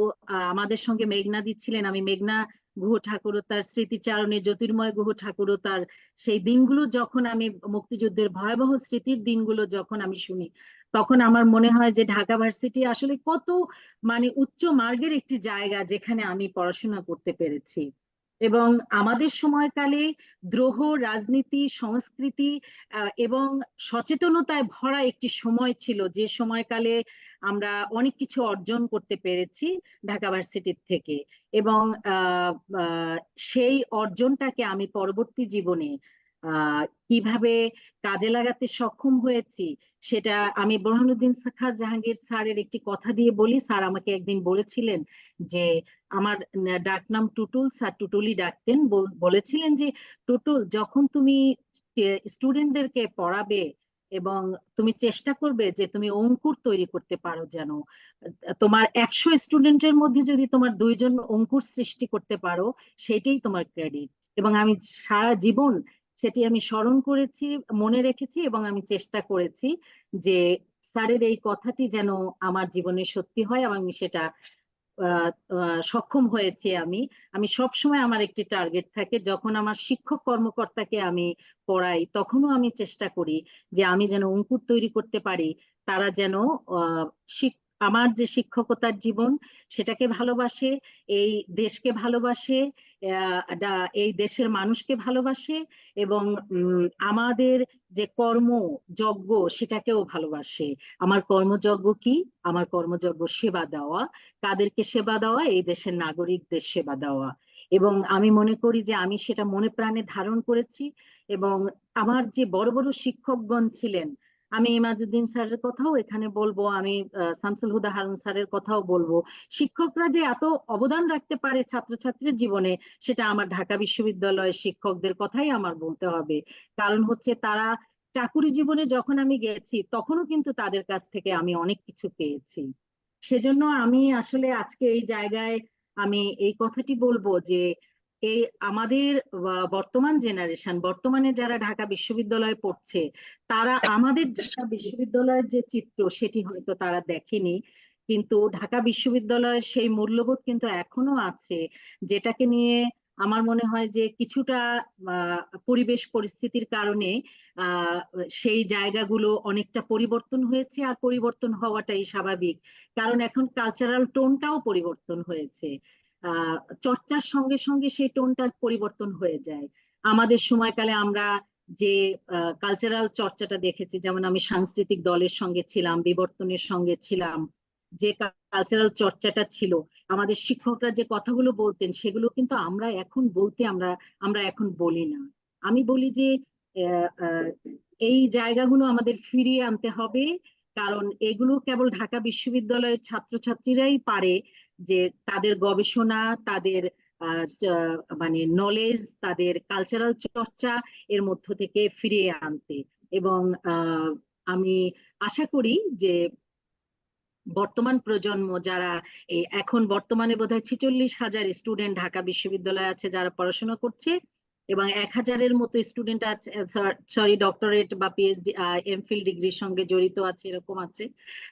[SPEAKER 4] আমাদের সঙ্গে মেঘনাদি ছিলেন, আমি মেঘনা গুহ ঠাকুরতার স্মৃতিচারণে, জ্যোতির্ময় গুহ ঠাকুরতার সেই দিনগুলো যখন আমি, মুক্তিযুদ্ধের ভয়াবহ স্মৃতির দিনগুলো যখন আমি শুনি, তখন আমার মনে হয় যে ঢাকা ভার্সিটি আসলে কত মানে উচ্চ মার্গের একটি জায়গা যেখানে আমি পড়াশোনা করতে পেরেছি। এবং আমাদের সময়কালে দ্রোহ, রাজনীতি, সংস্কৃতি এবং সচেতনতায় ভরা একটি সময় ছিল, যে সময়কালে আমরা অনেক কিছু অর্জন করতে পেরেছি ঢাকা ভার্সিটির থেকে। এবং আহ আহ, সেই অর্জনটাকে আমি পরবর্তী জীবনে কিভাবে কাজে লাগাতে সক্ষম হয়েছি সেটা আমি বোরহানুদ্দিন খান জাহাঙ্গীর স্যারের একটি কথা দিয়ে বলি। স্যার আমাকে একদিন বলেছিলেন যে, আমার ডাকনাম টুটুল, স্যার টুটুলই ডাকতেন, বলেছিলেন যে টুটুল, যখন তুমি স্টুডেন্টদেরকে পড়াবে এবং তুমি চেষ্টা করবে যে তুমি অঙ্কুর তৈরি করতে পারো, যেন তোমার 100 স্টুডেন্টের মধ্যে যদি তোমার 2 জন অঙ্কুর সৃষ্টি করতে পারো, সেটাই তোমার ক্রেডিট। এবং আমি সারা জীবন সেটি আমি স্মরণ করেছি, মনে রেখেছি, এবং আমি চেষ্টা করেছি যে স্যারের এই কথাটি যেন আমার জীবনে সত্যি হয়, এবং আমি সেটা সক্ষম হয়েছি। আমি আমি সবসময় আমার একটি টার্গেট থাকে, যখন আমার শিক্ষক কর্মকর্তাকে আমি পড়াই তখনও আমি চেষ্টা করি যে আমি যেন অঙ্কুর তৈরি করতে পারি, তারা যেন আহ আমার যে শিক্ষকতার জীবন সেটাকে ভালোবাসে, এই দেশকে ভালোবাসে, এই দেশের মানুষকে ভালোবাসে, এবং আমাদের যে কর্মযজ্ঞ সেটাকেও ভালোবাসে। আমার কর্মযজ্ঞ কি? আমার কর্মযজ্ঞ সেবা দেওয়া। কাদেরকে সেবা দেওয়া? এই দেশের নাগরিকদের সেবা দেওয়া। এবং আমি মনে করি যে আমি সেটা মনে প্রাণে ধারণ করেছি। এবং আমার যে বড় বড় শিক্ষকগণ ছিলেন, আমি ইমাজউদ্দিন স্যারের কথাও এখানে বলবো, আমি শামসুল হুদা হারুন স্যারের কথাও বলবো। শিক্ষকরা যে এত অবদান রাখতে পারে ছাত্রছাত্রীর জীবনে, সেটা আমার ঢাকা বিশ্ববিদ্যালয়ের শিক্ষকদের কথাই আমার বলতে হবে। কারণ হচ্ছে তারা চাকুরি জীবনে যখন আমি গেছি তখনও কিন্তু তাদের কাছ থেকে আমি অনেক কিছু পেয়েছি। সেজন্য আমি আসলে আজকে এই জায়গায় আমি এই কথাটি বলবো যে এই আমাদের বর্তমান জেনারেশন, বর্তমানে যারা ঢাকা বিশ্ববিদ্যালয়ে পড়ছে, তারা আমাদের ঢাকা বিশ্ববিদ্যালয়ের যে চিত্র সেটি হয়তো তারা দেখেনি, কিন্তু ঢাকা বিশ্ববিদ্যালয়ের সেই মূল্যবোধ কিন্তু এখনো আছে, যেটাকে নিয়ে আমার মনে হয় যে কিছুটা পরিবেশ পরিস্থিতির কারণে আহ সেই জায়গাগুলো অনেকটা পরিবর্তন হয়েছে, আর পরিবর্তন হওয়াটাই স্বাভাবিক। কারণ এখন কালচারাল টোনটাও পরিবর্তন হয়েছে। আহ চর্চার সঙ্গে সঙ্গে সেই টোনটা পরিবর্তন হয়ে যায়। আমাদের সময়কালে আমরা যে কালচারাল চর্চাটা দেখেছি, যেমন আমি সাংস্কৃতিক দলের সঙ্গে ছিলাম, বিবর্তনের সঙ্গে ছিলাম, যে কালচারাল চর্চাটা ছিল, আমাদের শিক্ষকরা যে কথাগুলো বলতেন সেগুলো কিন্তু আমরা এখন বলতে আমরা আমরা এখন বলি না। আমি বলি যে আহ, আহ, এই জায়গাগুলো আমাদের ফিরিয়ে আনতে হবে। কারণ এগুলো কেবল ঢাকা বিশ্ববিদ্যালয়ের ছাত্রছাত্রীরাই পারে যে তাদের গবেষণা, তাদের মানে নলেজ, তাদের কালচারাল চর্চা এর মধ্য থেকে ফিরিয়ে আনতে। এবং আমি আশা করি যে বর্তমান প্রজন্ম যারা এখন বর্তমানে বোধহয় 46,000 স্টুডেন্ট ঢাকা বিশ্ববিদ্যালয়ে আছে যারা পড়াশোনা করছে, এবং 1,000-এর মতো স্টুডেন্ট আছে, সরি ডক্টরেট বা পিএইচডি এমফিল ডিগ্রির সঙ্গে জড়িত আছে, এরকম আছে।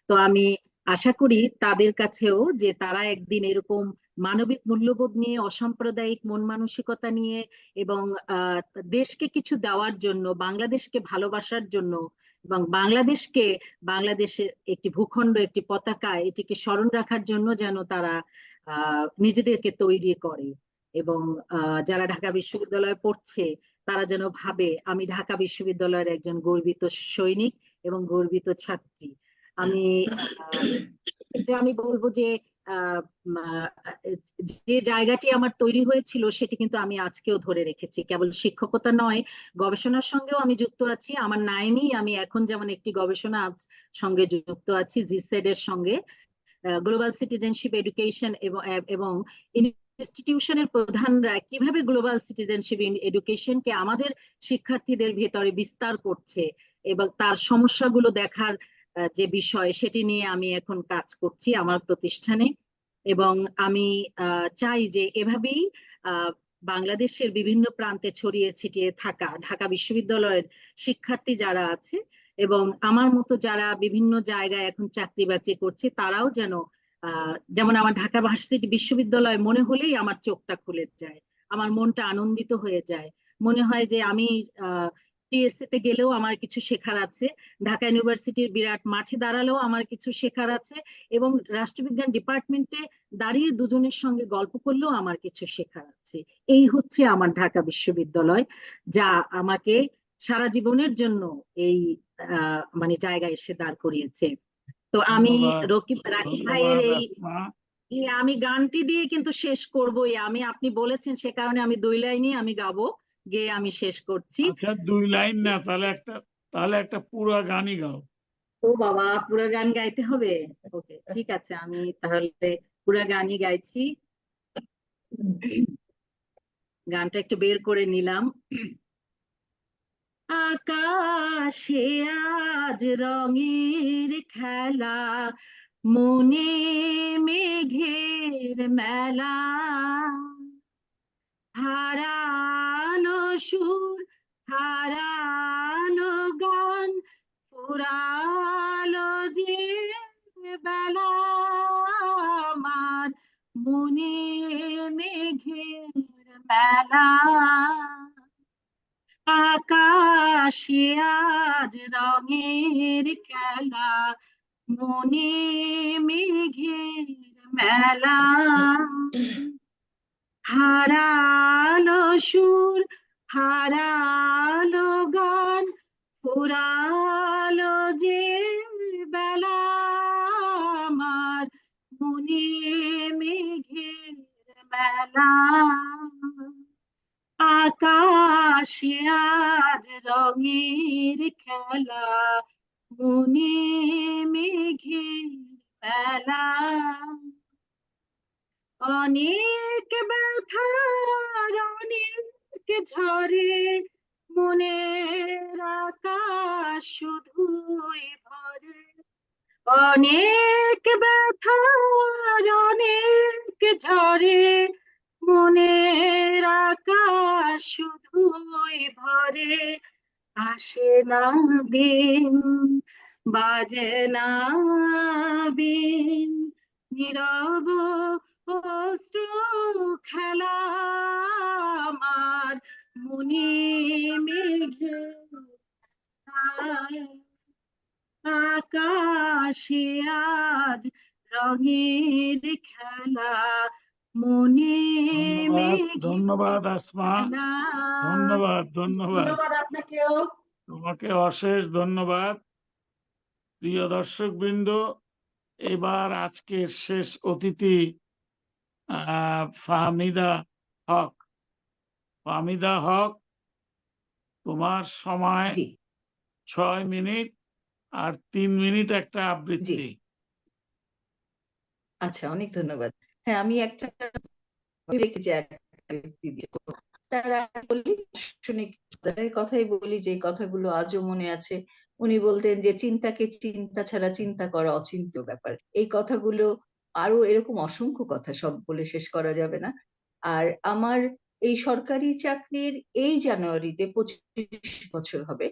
[SPEAKER 4] তো আমি আশা করি তাদের কাছেও যে তারা একদিন এরকম মানবিক মূল্যবোধ নিয়ে, অসাম্প্রদায়িক মন মানসিকতা নিয়ে, এবং আহ দেশকে কিছু দেওয়ার জন্য, বাংলাদেশকে ভালোবাসার জন্য, এবং বাংলাদেশকে, বাংলাদেশের একটি ভূখণ্ড, একটি পতাকা, এটিকে স্মরণ রাখার জন্য যেন তারা নিজেদেরকে তৈরি করে। এবং যারা ঢাকা বিশ্ববিদ্যালয়ে পড়ছে তারা যেন ভাবে আমি ঢাকা বিশ্ববিদ্যালয়ের একজন গর্বিত সৈনিক এবং গর্বিত ছাত্রী। আমি আমি বলবো যে আহ, উম, আহ, যে জায়গাটি আমার তৈরি হয়েছিল সেটি কিন্তু আমি আজকেও ধরে রেখেছি। কেবল শিক্ষকতা নয়, গবেষণার সঙ্গেও আমি যুক্ত আছি। আমার নাইমি আমি এখন যেমন একটি গবেষণা সঙ্গে যুক্ত আছি জিসেড এর সঙ্গে, গ্লোবাল সিটিজেনশিপ এডুকেশন, এবং ইনস্টিটিউশনের প্রধানরা কিভাবে গ্লোবাল সিটিজেনশিপ এডুকেশনকে আমাদের শিক্ষার্থীদের ভেতরে বিস্তার করছে এবং তার সমস্যাগুলো দেখার যে বিষয়, সেটি নিয়ে আমি এখন কাজ করছি আমার প্রতিষ্ঠানে। এবং আমি চাই যে এভাবেই আহ বাংলাদেশের বিভিন্ন প্রান্তে ছড়িয়ে ছিটিয়ে থাকা ঢাকা বিশ্ববিদ্যালয়ের শিক্ষার্থী যারা আছে, এবং আমার মতো যারা বিভিন্ন জায়গায় এখন চাকরি বাকরি করছে, তারাও যেন যেমন আমার ঢাকা ভার্সিটি বিশ্ববিদ্যালয় মনে হলেই আমার চোখটা খুলে যায়, আমার মনটা আনন্দিত হয়ে যায়। মনে হয় যে আমি টিএসসি তে গেলেও আমার কিছু শেখার আছে, ঢাকা ইউনিভার্সিটির বিরাট মাঠে দাঁড়ালেও আমার কিছু শেখার আছে, এবং রাষ্ট্রবিজ্ঞান ডিপার্টমেন্টে দাঁড়িয়ে দুজনের সঙ্গে গল্প করলেও আমার কিছু শেখার আছে। এই হচ্ছে আমার ঢাকা বিশ্ববিদ্যালয়, যা আমাকে সারা জীবনের জন্য এই মানে জায়গায় এসে দাঁড় করিয়েছে। তো আমি
[SPEAKER 1] ধন্যবাদ।
[SPEAKER 4] রাকিব ভাইয়ের
[SPEAKER 1] ধন্যবাদ
[SPEAKER 4] এই
[SPEAKER 1] আসমা।
[SPEAKER 4] আমি গানটি দিয়ে কিন্তু শেষ করবোই। আপনি বলেছেন সে কারণে আমি 2 লাইনই আমি গাবো, গেয়ে আমি শেষ করছি।
[SPEAKER 1] আচ্ছা, 2 লাইন না, তাহলে একটা পুরো গানই গাও।
[SPEAKER 4] ও বাবা, পুরো গান গাইতে হবে? ওকে, ঠিক আছে, আমি তাহলে পুরো গানই গাইছি। গানটা একটু বের করে নিলাম। আকাশে আজ রঙের খেলা, মনে মেঘের মেলা, হারানো সুর, হারানো গান, ফুরালো যে বেলা, আমার মনে মেঘের মেলা। আকাশে আজ রঙের খেলা, মনে মেঘের মেলা, হারালো সুর, হারালো গান, ফুরালো যে বেলা, আমার মনে মেঘের বেলা, আকাশে আজ রঙের খেলা, মনে মেঘের বেলা, অনেক ব্যথার অনেক ঝড়ে মনের আকাশ শুধুই ভরে, অনেক ব্যথার অনেক ঝড়ে মনের আকাশ শুধুই ভরে, আসে না দিন, বাজে না বিন, নীরব অশ্রু খেলা, আমার মনে মেঘে আকাশে আজ রঙের খেলা, মনে
[SPEAKER 1] ধন্যবাদ,
[SPEAKER 4] মেঘে
[SPEAKER 1] ধন্যবাদ আসমা,
[SPEAKER 4] খেলা।
[SPEAKER 1] ধন্যবাদ, ধন্যবাদ।
[SPEAKER 2] ধন্যবাদ আপনাকেও।
[SPEAKER 1] তোমাকে অশেষ ধন্যবাদ। প্রিয় দর্শকবৃন্দ, এবার আজকের শেষ অতিথি ফাহমিদা হক। ফাহমিদা হক, তোমার সময়
[SPEAKER 5] জি
[SPEAKER 1] 6 মিনিট, আর 3 মিনিট একটা
[SPEAKER 5] জি
[SPEAKER 1] আবৃত্তি।
[SPEAKER 5] আচ্ছা, অনেক ধন্যবাদ। হ্যাঁ, আমি একটা রেখেছি একটা ব্যক্তি দিয়ে করবো। তার আগে বলি, দার্শনিক তাদের কথাই বলি যে কথাগুলো আজও মনে আছে। উনি বলতেন যে চিন্তাকে চিন্তা ছাড়া চিন্তা করা অচিন্ত্য ব্যাপার। এই কথাগুলো আরো এরকম অসংখ্য কথা, সব বলে শেষ করা যাবে না। আর আমার এই সরকারি চাকরির এই জানুয়ারিতে 25 বছর হবে।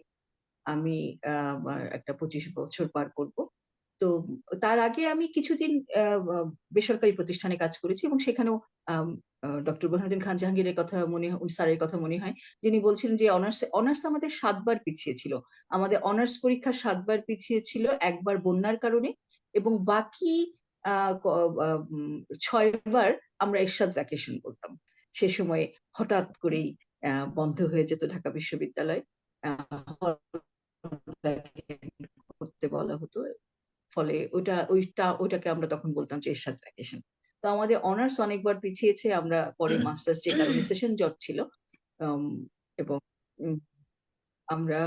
[SPEAKER 5] আমি আমার একটা 25 বছর পার করব। তো তার আগে আমি কিছুদিন বেসরকারি প্রতিষ্ঠানে কাজ করেছি, এবং সেখানেও ডক্টর বুরহানুদ্দিন খান জাহাঙ্গীরের কথা স্যারের কথা মনে হয়, যিনি বলছিলেন যে অনার্স আমাদের 7 বার পিছিয়ে ছিল। আমাদের অনার্স পরীক্ষা 7 বার পিছিয়ে ছিল, একবার বন্যার কারণে, এবং বাকি 6 বার আমরা এরশাদ ভ্যাকেশন বলতাম। সে সময় হঠাৎ করেই বন্ধ হয়ে যেত ঢাকা বিশ্ববিদ্যালয়, করতে বলা হতো। ফলে ওইটাকে আমরা তখন বলতাম যে এরশাদ ভ্যাকেশন। তো আমাদের অনার্স অনেকবার পিছিয়েছে। আমরা পরে মাস্টার্স, যে কারণে সেশন জট ছিল, উম, এবং উম, আমরা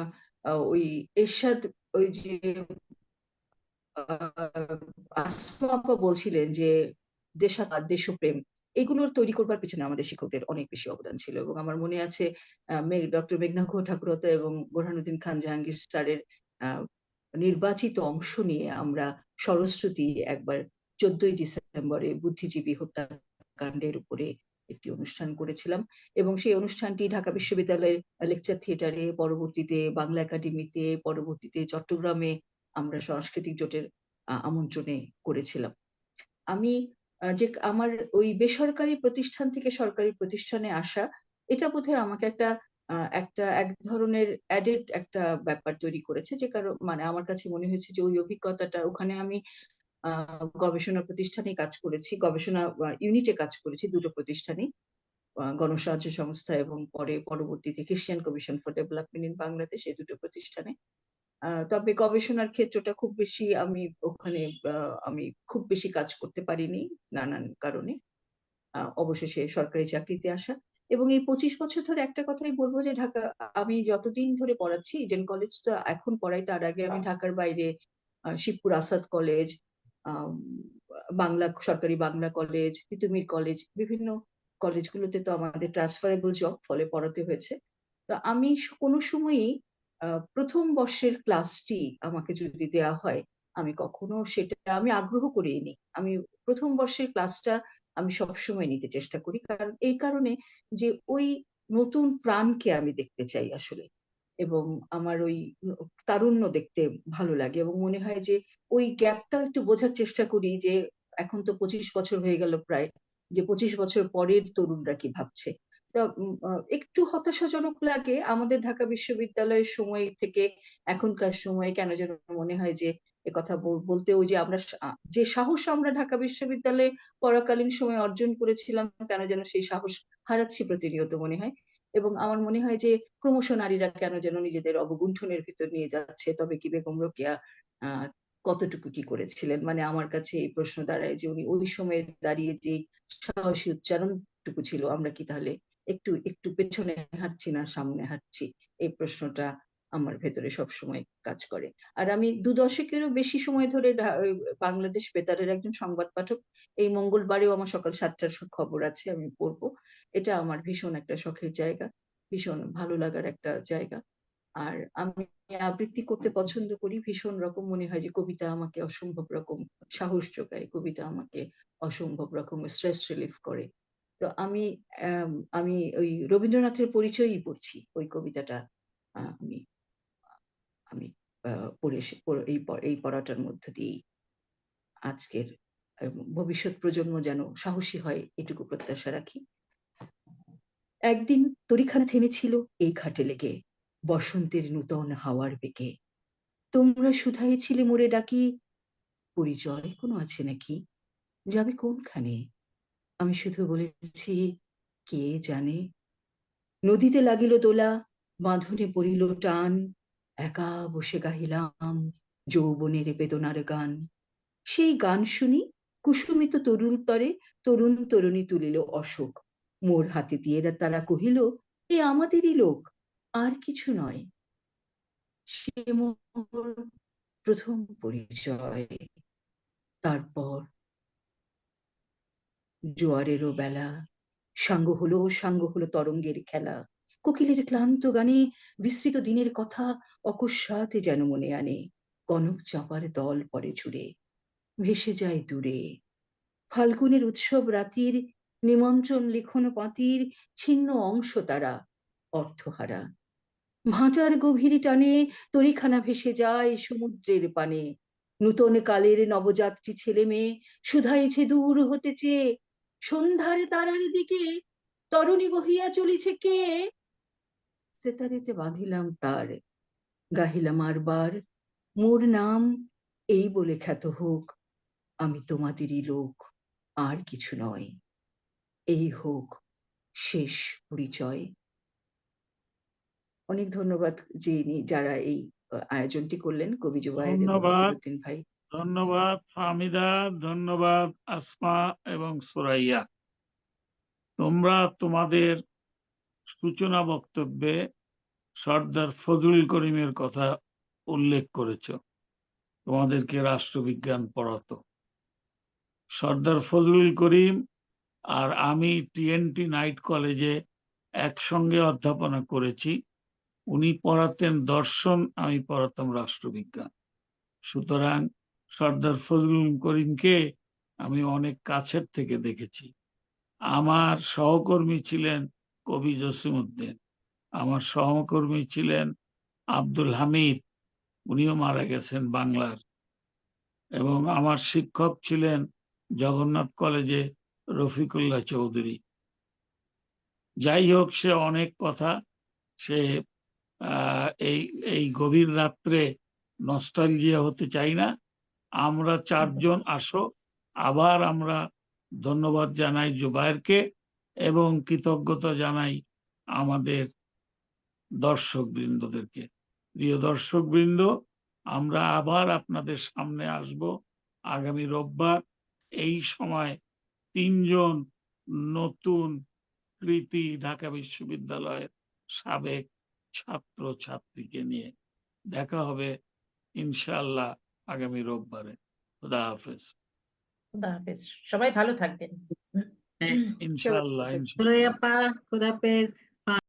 [SPEAKER 5] ওই এরশাদ, ওই যে আসমা আপা বলছিলেন যে দেশাত্মবোধ, দেশপ্রেম, এগুলোর তৈরি করবার পিছনে আমাদের শিক্ষকদের অনেক বেশি অবদান ছিল। এবং আমার মনে আছে ডক্টর মেঘনা ঘোষ ঠাকুরতা এবং বুরহানুদ্দিন খান জাহাঙ্গীর স্যারের আহ, নির্বাচিত অংশ নিয়ে আমরা সরস্বতী একবার 14ই ডিসেম্বরে বুদ্ধিজীবী হত্যাকাণ্ডের উপরে একটি অনুষ্ঠান করেছিলাম, এবং সেই অনুষ্ঠানটি ঢাকা বিশ্ববিদ্যালয়ের লেকচার থিয়েটারে, পরবর্তীতে বাংলা একাডেমিতে, পরবর্তীতে চট্টগ্রামে আমরা সাংস্কৃতিক জোটের আমন্ত্রণে করেছিলাম। আমি যে আমার ওই বেসরকারি প্রতিষ্ঠান থেকে সরকারি প্রতিষ্ঠানে আসা, এটা বোধহয় আমাকে এক ধরনের অ্যাডেড একটা ব্যাপার তৈরি করেছে, যে কারণ মানে আমার কাছে মনে হয়েছে যে ওই অভিজ্ঞতাটা, ওখানে আমি গবেষণা প্রতিষ্ঠানে কাজ করেছি, গবেষণা ইউনিটে কাজ করেছি, দুটো প্রতিষ্ঠানে, গণসাহায্য সংস্থা এবং পরবর্তীতে Christian commission for development in Bangladesh, এই দুটো প্রতিষ্ঠানে। তবে গবেষণার ক্ষেত্রটা খুব বেশি আমি ওখানে আমি খুব বেশি কাজ করতে পারিনি নানান কারণে। অবশেষে সরকারি চাকরিতে আসা। এবং এই 25 বছর ধরে একটা কথাই বলবো যে আমি যতদিন ধরে পড়াচ্ছি, ইডেন কলেজ তো এখন পড়াই, তার আগে আমি ঢাকার বাইরে শিবপুর আসাদ কলেজ, আম, সরকারি বাংলা কলেজ, তিতুমির কলেজ, বিভিন্ন কলেজগুলোতে তো আমাদের ট্রান্সফারেবল জব, ফলে পড়াতে হয়েছে। তো আমি কোনো সময়ই প্রথম বর্ষের ক্লাসটি আমাকে যদি দেয়া হয়, আমি কখনো সেটা আমি আগ্রহ করেই নিই। আমি প্রথম বর্ষের ক্লাসটা আমি সবসময় নিতে চেষ্টা করি, কারণ এই কারণে যে ওই নতুন প্রাণকে আমি দেখতে চাই আসলে, এবং আমার ওই তারুণ্য দেখতে ভালো লাগে, এবং মনে হয় যে ওই গ্যাপটা একটু বোঝার চেষ্টা করি, যে এখন তো 25 বছর হয়ে গেল প্রায়, যে 25 বছর পরের তরুণরা কি ভাবছে। তা একটু হতাশাজনক লাগে আমাদের ঢাকা বিশ্ববিদ্যালয়ের সময় থেকে এখনকার সময়ে কেন যেন মনে হয় যে কথা বলতে, ওই যে আমরা যে সাহস আমরা ঢাকা বিশ্ববিদ্যালয়ে পড়াকালীন সময় অর্জন করেছিলাম, কেন যেন সেই সাহস হারাচ্ছি প্রতিনিয়ত মনে হয়। এবং আমার মনে হয় যে ক্রমশ নারীরা কেন যেন নিজেদের অবগুণ্ঠনের ভিতর নিয়ে যাচ্ছে। তবে কি বেগম রোকেয়া কতটুকু কি করেছিলেন? মানে আমার কাছে এই প্রশ্ন দাঁড়ায় যে উনি ওই সময়ে দাঁড়িয়ে যে সাহসী উচ্চারণটুকু ছিল, আমরা কি তাহলে একটু একটু পেছনে হাঁটছি না সামনে হাঁটছি? এই প্রশ্নটা আমার ভেতরে সবসময় কাজ করে। আর আমি ২ দশকেরও বেশি সময় ধরে ওই বাংলাদেশ বেতারের একজন সংবাদ পাঠক। এই মঙ্গলবারেও আমার সকাল ৭টার খবর আছে, আমি পড়বো। এটা আমার ভীষণ একটা শখের জায়গা, ভীষণ ভালো লাগার একটা জায়গা। আর আমি আবৃত্তি করতে পছন্দ করি। ভীষণ রকম মনে হয় যে কবিতা আমাকে অসম্ভব রকম সাহস যোগায়। কবিতা আমাকে অসম্ভব রকম স্ট্রেস রিলিফ করে। তো আমি ওই রবীন্দ্রনাথের পরিচয়ই পড়ছি। ওই কবিতাটা আমি আমি এই পড়াটার মধ্য দিয়েই আজকের ভবিষ্যৎ প্রজন্ম যেন সাহসী হয় এটুকু প্রত্যাশা রাখি। একদিন তরীখানা থেমেছিল এই ঘাটে লেগে, বসন্তের নূতন হাওয়ার বেগে। তোমরা শুধাইছিলে মোরে ডাকি, পরিচয় কোনো আছে নাকি? যাবে কোনখানে? আমি শুধু বলেছি, কে জানে। নদীতে লাগিল দোলা, বাঁধনে পড়িল টান, একা বসে গাহিলাম যৌবনের বেদনার গান। সেই গান শুনি কুসুমিত তরুল তরে তরুণ তরুণী তুলিল অশোক। মোর হাতে দিয়ে তারা কহিল, এ আমাদেরই লোক, আর কিছু নয়। সে মোর প্রথম পরিচয়। তারপর জোয়ারেরও বেলা, সাঙ্গ হলো তরঙ্গের খেলা। কোকিলের ক্লান্ত গানে বিস্মৃত দিনের কথা অকস্মাতে যেন মনে আনে। কনক চাঁপার দল পরে ঝুড়ে, ভেসে যায় দূরে। ফাল্গুনের উৎসব রাতির নিমন্ত্রণ লিখন পাতির ছিন্ন অংশ তারা, অর্থহারা। ভাঁটার গভীর টানে তরিখানা ভেসে যায় সমুদ্রের পানে। নূতন কালের নবযাত্রী ছেলে মেয়ে শুধাইছে দূর হতে চেয়ে, সন্ধ্যার তারার দিকে তরণী বহিয়া চলিছে কে? সেতারেতে বাঁধিলাম তার, গাহিলাম আরবার, মোর নাম এই বলে খ্যাত হোক, আমি তোমাদেরই লোক, আর কিছু নয়। এই হোক শেষ পরিচয়। অনেক ধন্যবাদ যারা এই আয়োজনটি করলেন, কবি জুবায়ের এবং
[SPEAKER 1] ধন্যবাদ,
[SPEAKER 5] মহিউদ্দিন ভাই।
[SPEAKER 1] ধন্যবাদ ফাহমিদা, ধন্যবাদ আসমা এবং সুরাইয়া। তোমরা তোমাদের সূচনা বক্তব্যে সর্দার ফজলুল করিমের কথা উল্লেখ করেছ। তোমাদেরকে রাষ্ট্রবিজ্ঞান পড়াতো সর্দার ফজলুল করিম, আর আমি টিএনটি নাইট কলেজে একসঙ্গে অধ্যাপনা করেছি। উনি পড়াতেন দর্শন, আমি পড়াতাম রাষ্ট্রবিজ্ঞান। সুতরাং সর্দার ফজলুল করিমকে আমি অনেক কাছের থেকে দেখেছি। আমার সহকর্মী ছিলেন কবি জসিমউদ্দিন, আমার সহকর্মী ছিলেন আব্দুল হামিদ, উনিও মারা গেছেন বাংলার, এবং আমার শিক্ষক ছিলেন জগন্নাথ কলেজে রফিকুল্লাহ চৌধুরী। যাই হোক, সে অনেক কথা, সে এই এই গভীর রাত্রে নস্টালজিয়া হতে চাই না। আমরা চারজন আসো, আবার আমরা ধন্যবাদ জানাই জুবায়েরকে এবং কৃতজ্ঞতা জানাই আমাদের দর্শক বৃন্দদেরকে। প্রিয় দর্শক বৃন্দ, আমরা আবার আপনাদের সামনে আসব আগামী রোববার এই সময় ৩ জন নতুন কৃতি ঢাকা বিশ্ববিদ্যালয়ের সাবেক ছাত্র ছাত্রীকে নিয়ে। দেখা হবে ইনশাআল্লাহ আগামী রোববারে। খুদা হাফেজ।
[SPEAKER 2] খুদা হাফেজ, সবাই ভালো থাকবেন।
[SPEAKER 4] হ্যাঁ,
[SPEAKER 1] ইনশাআল্লাহ।
[SPEAKER 4] আপা, খুদা হাফেজ।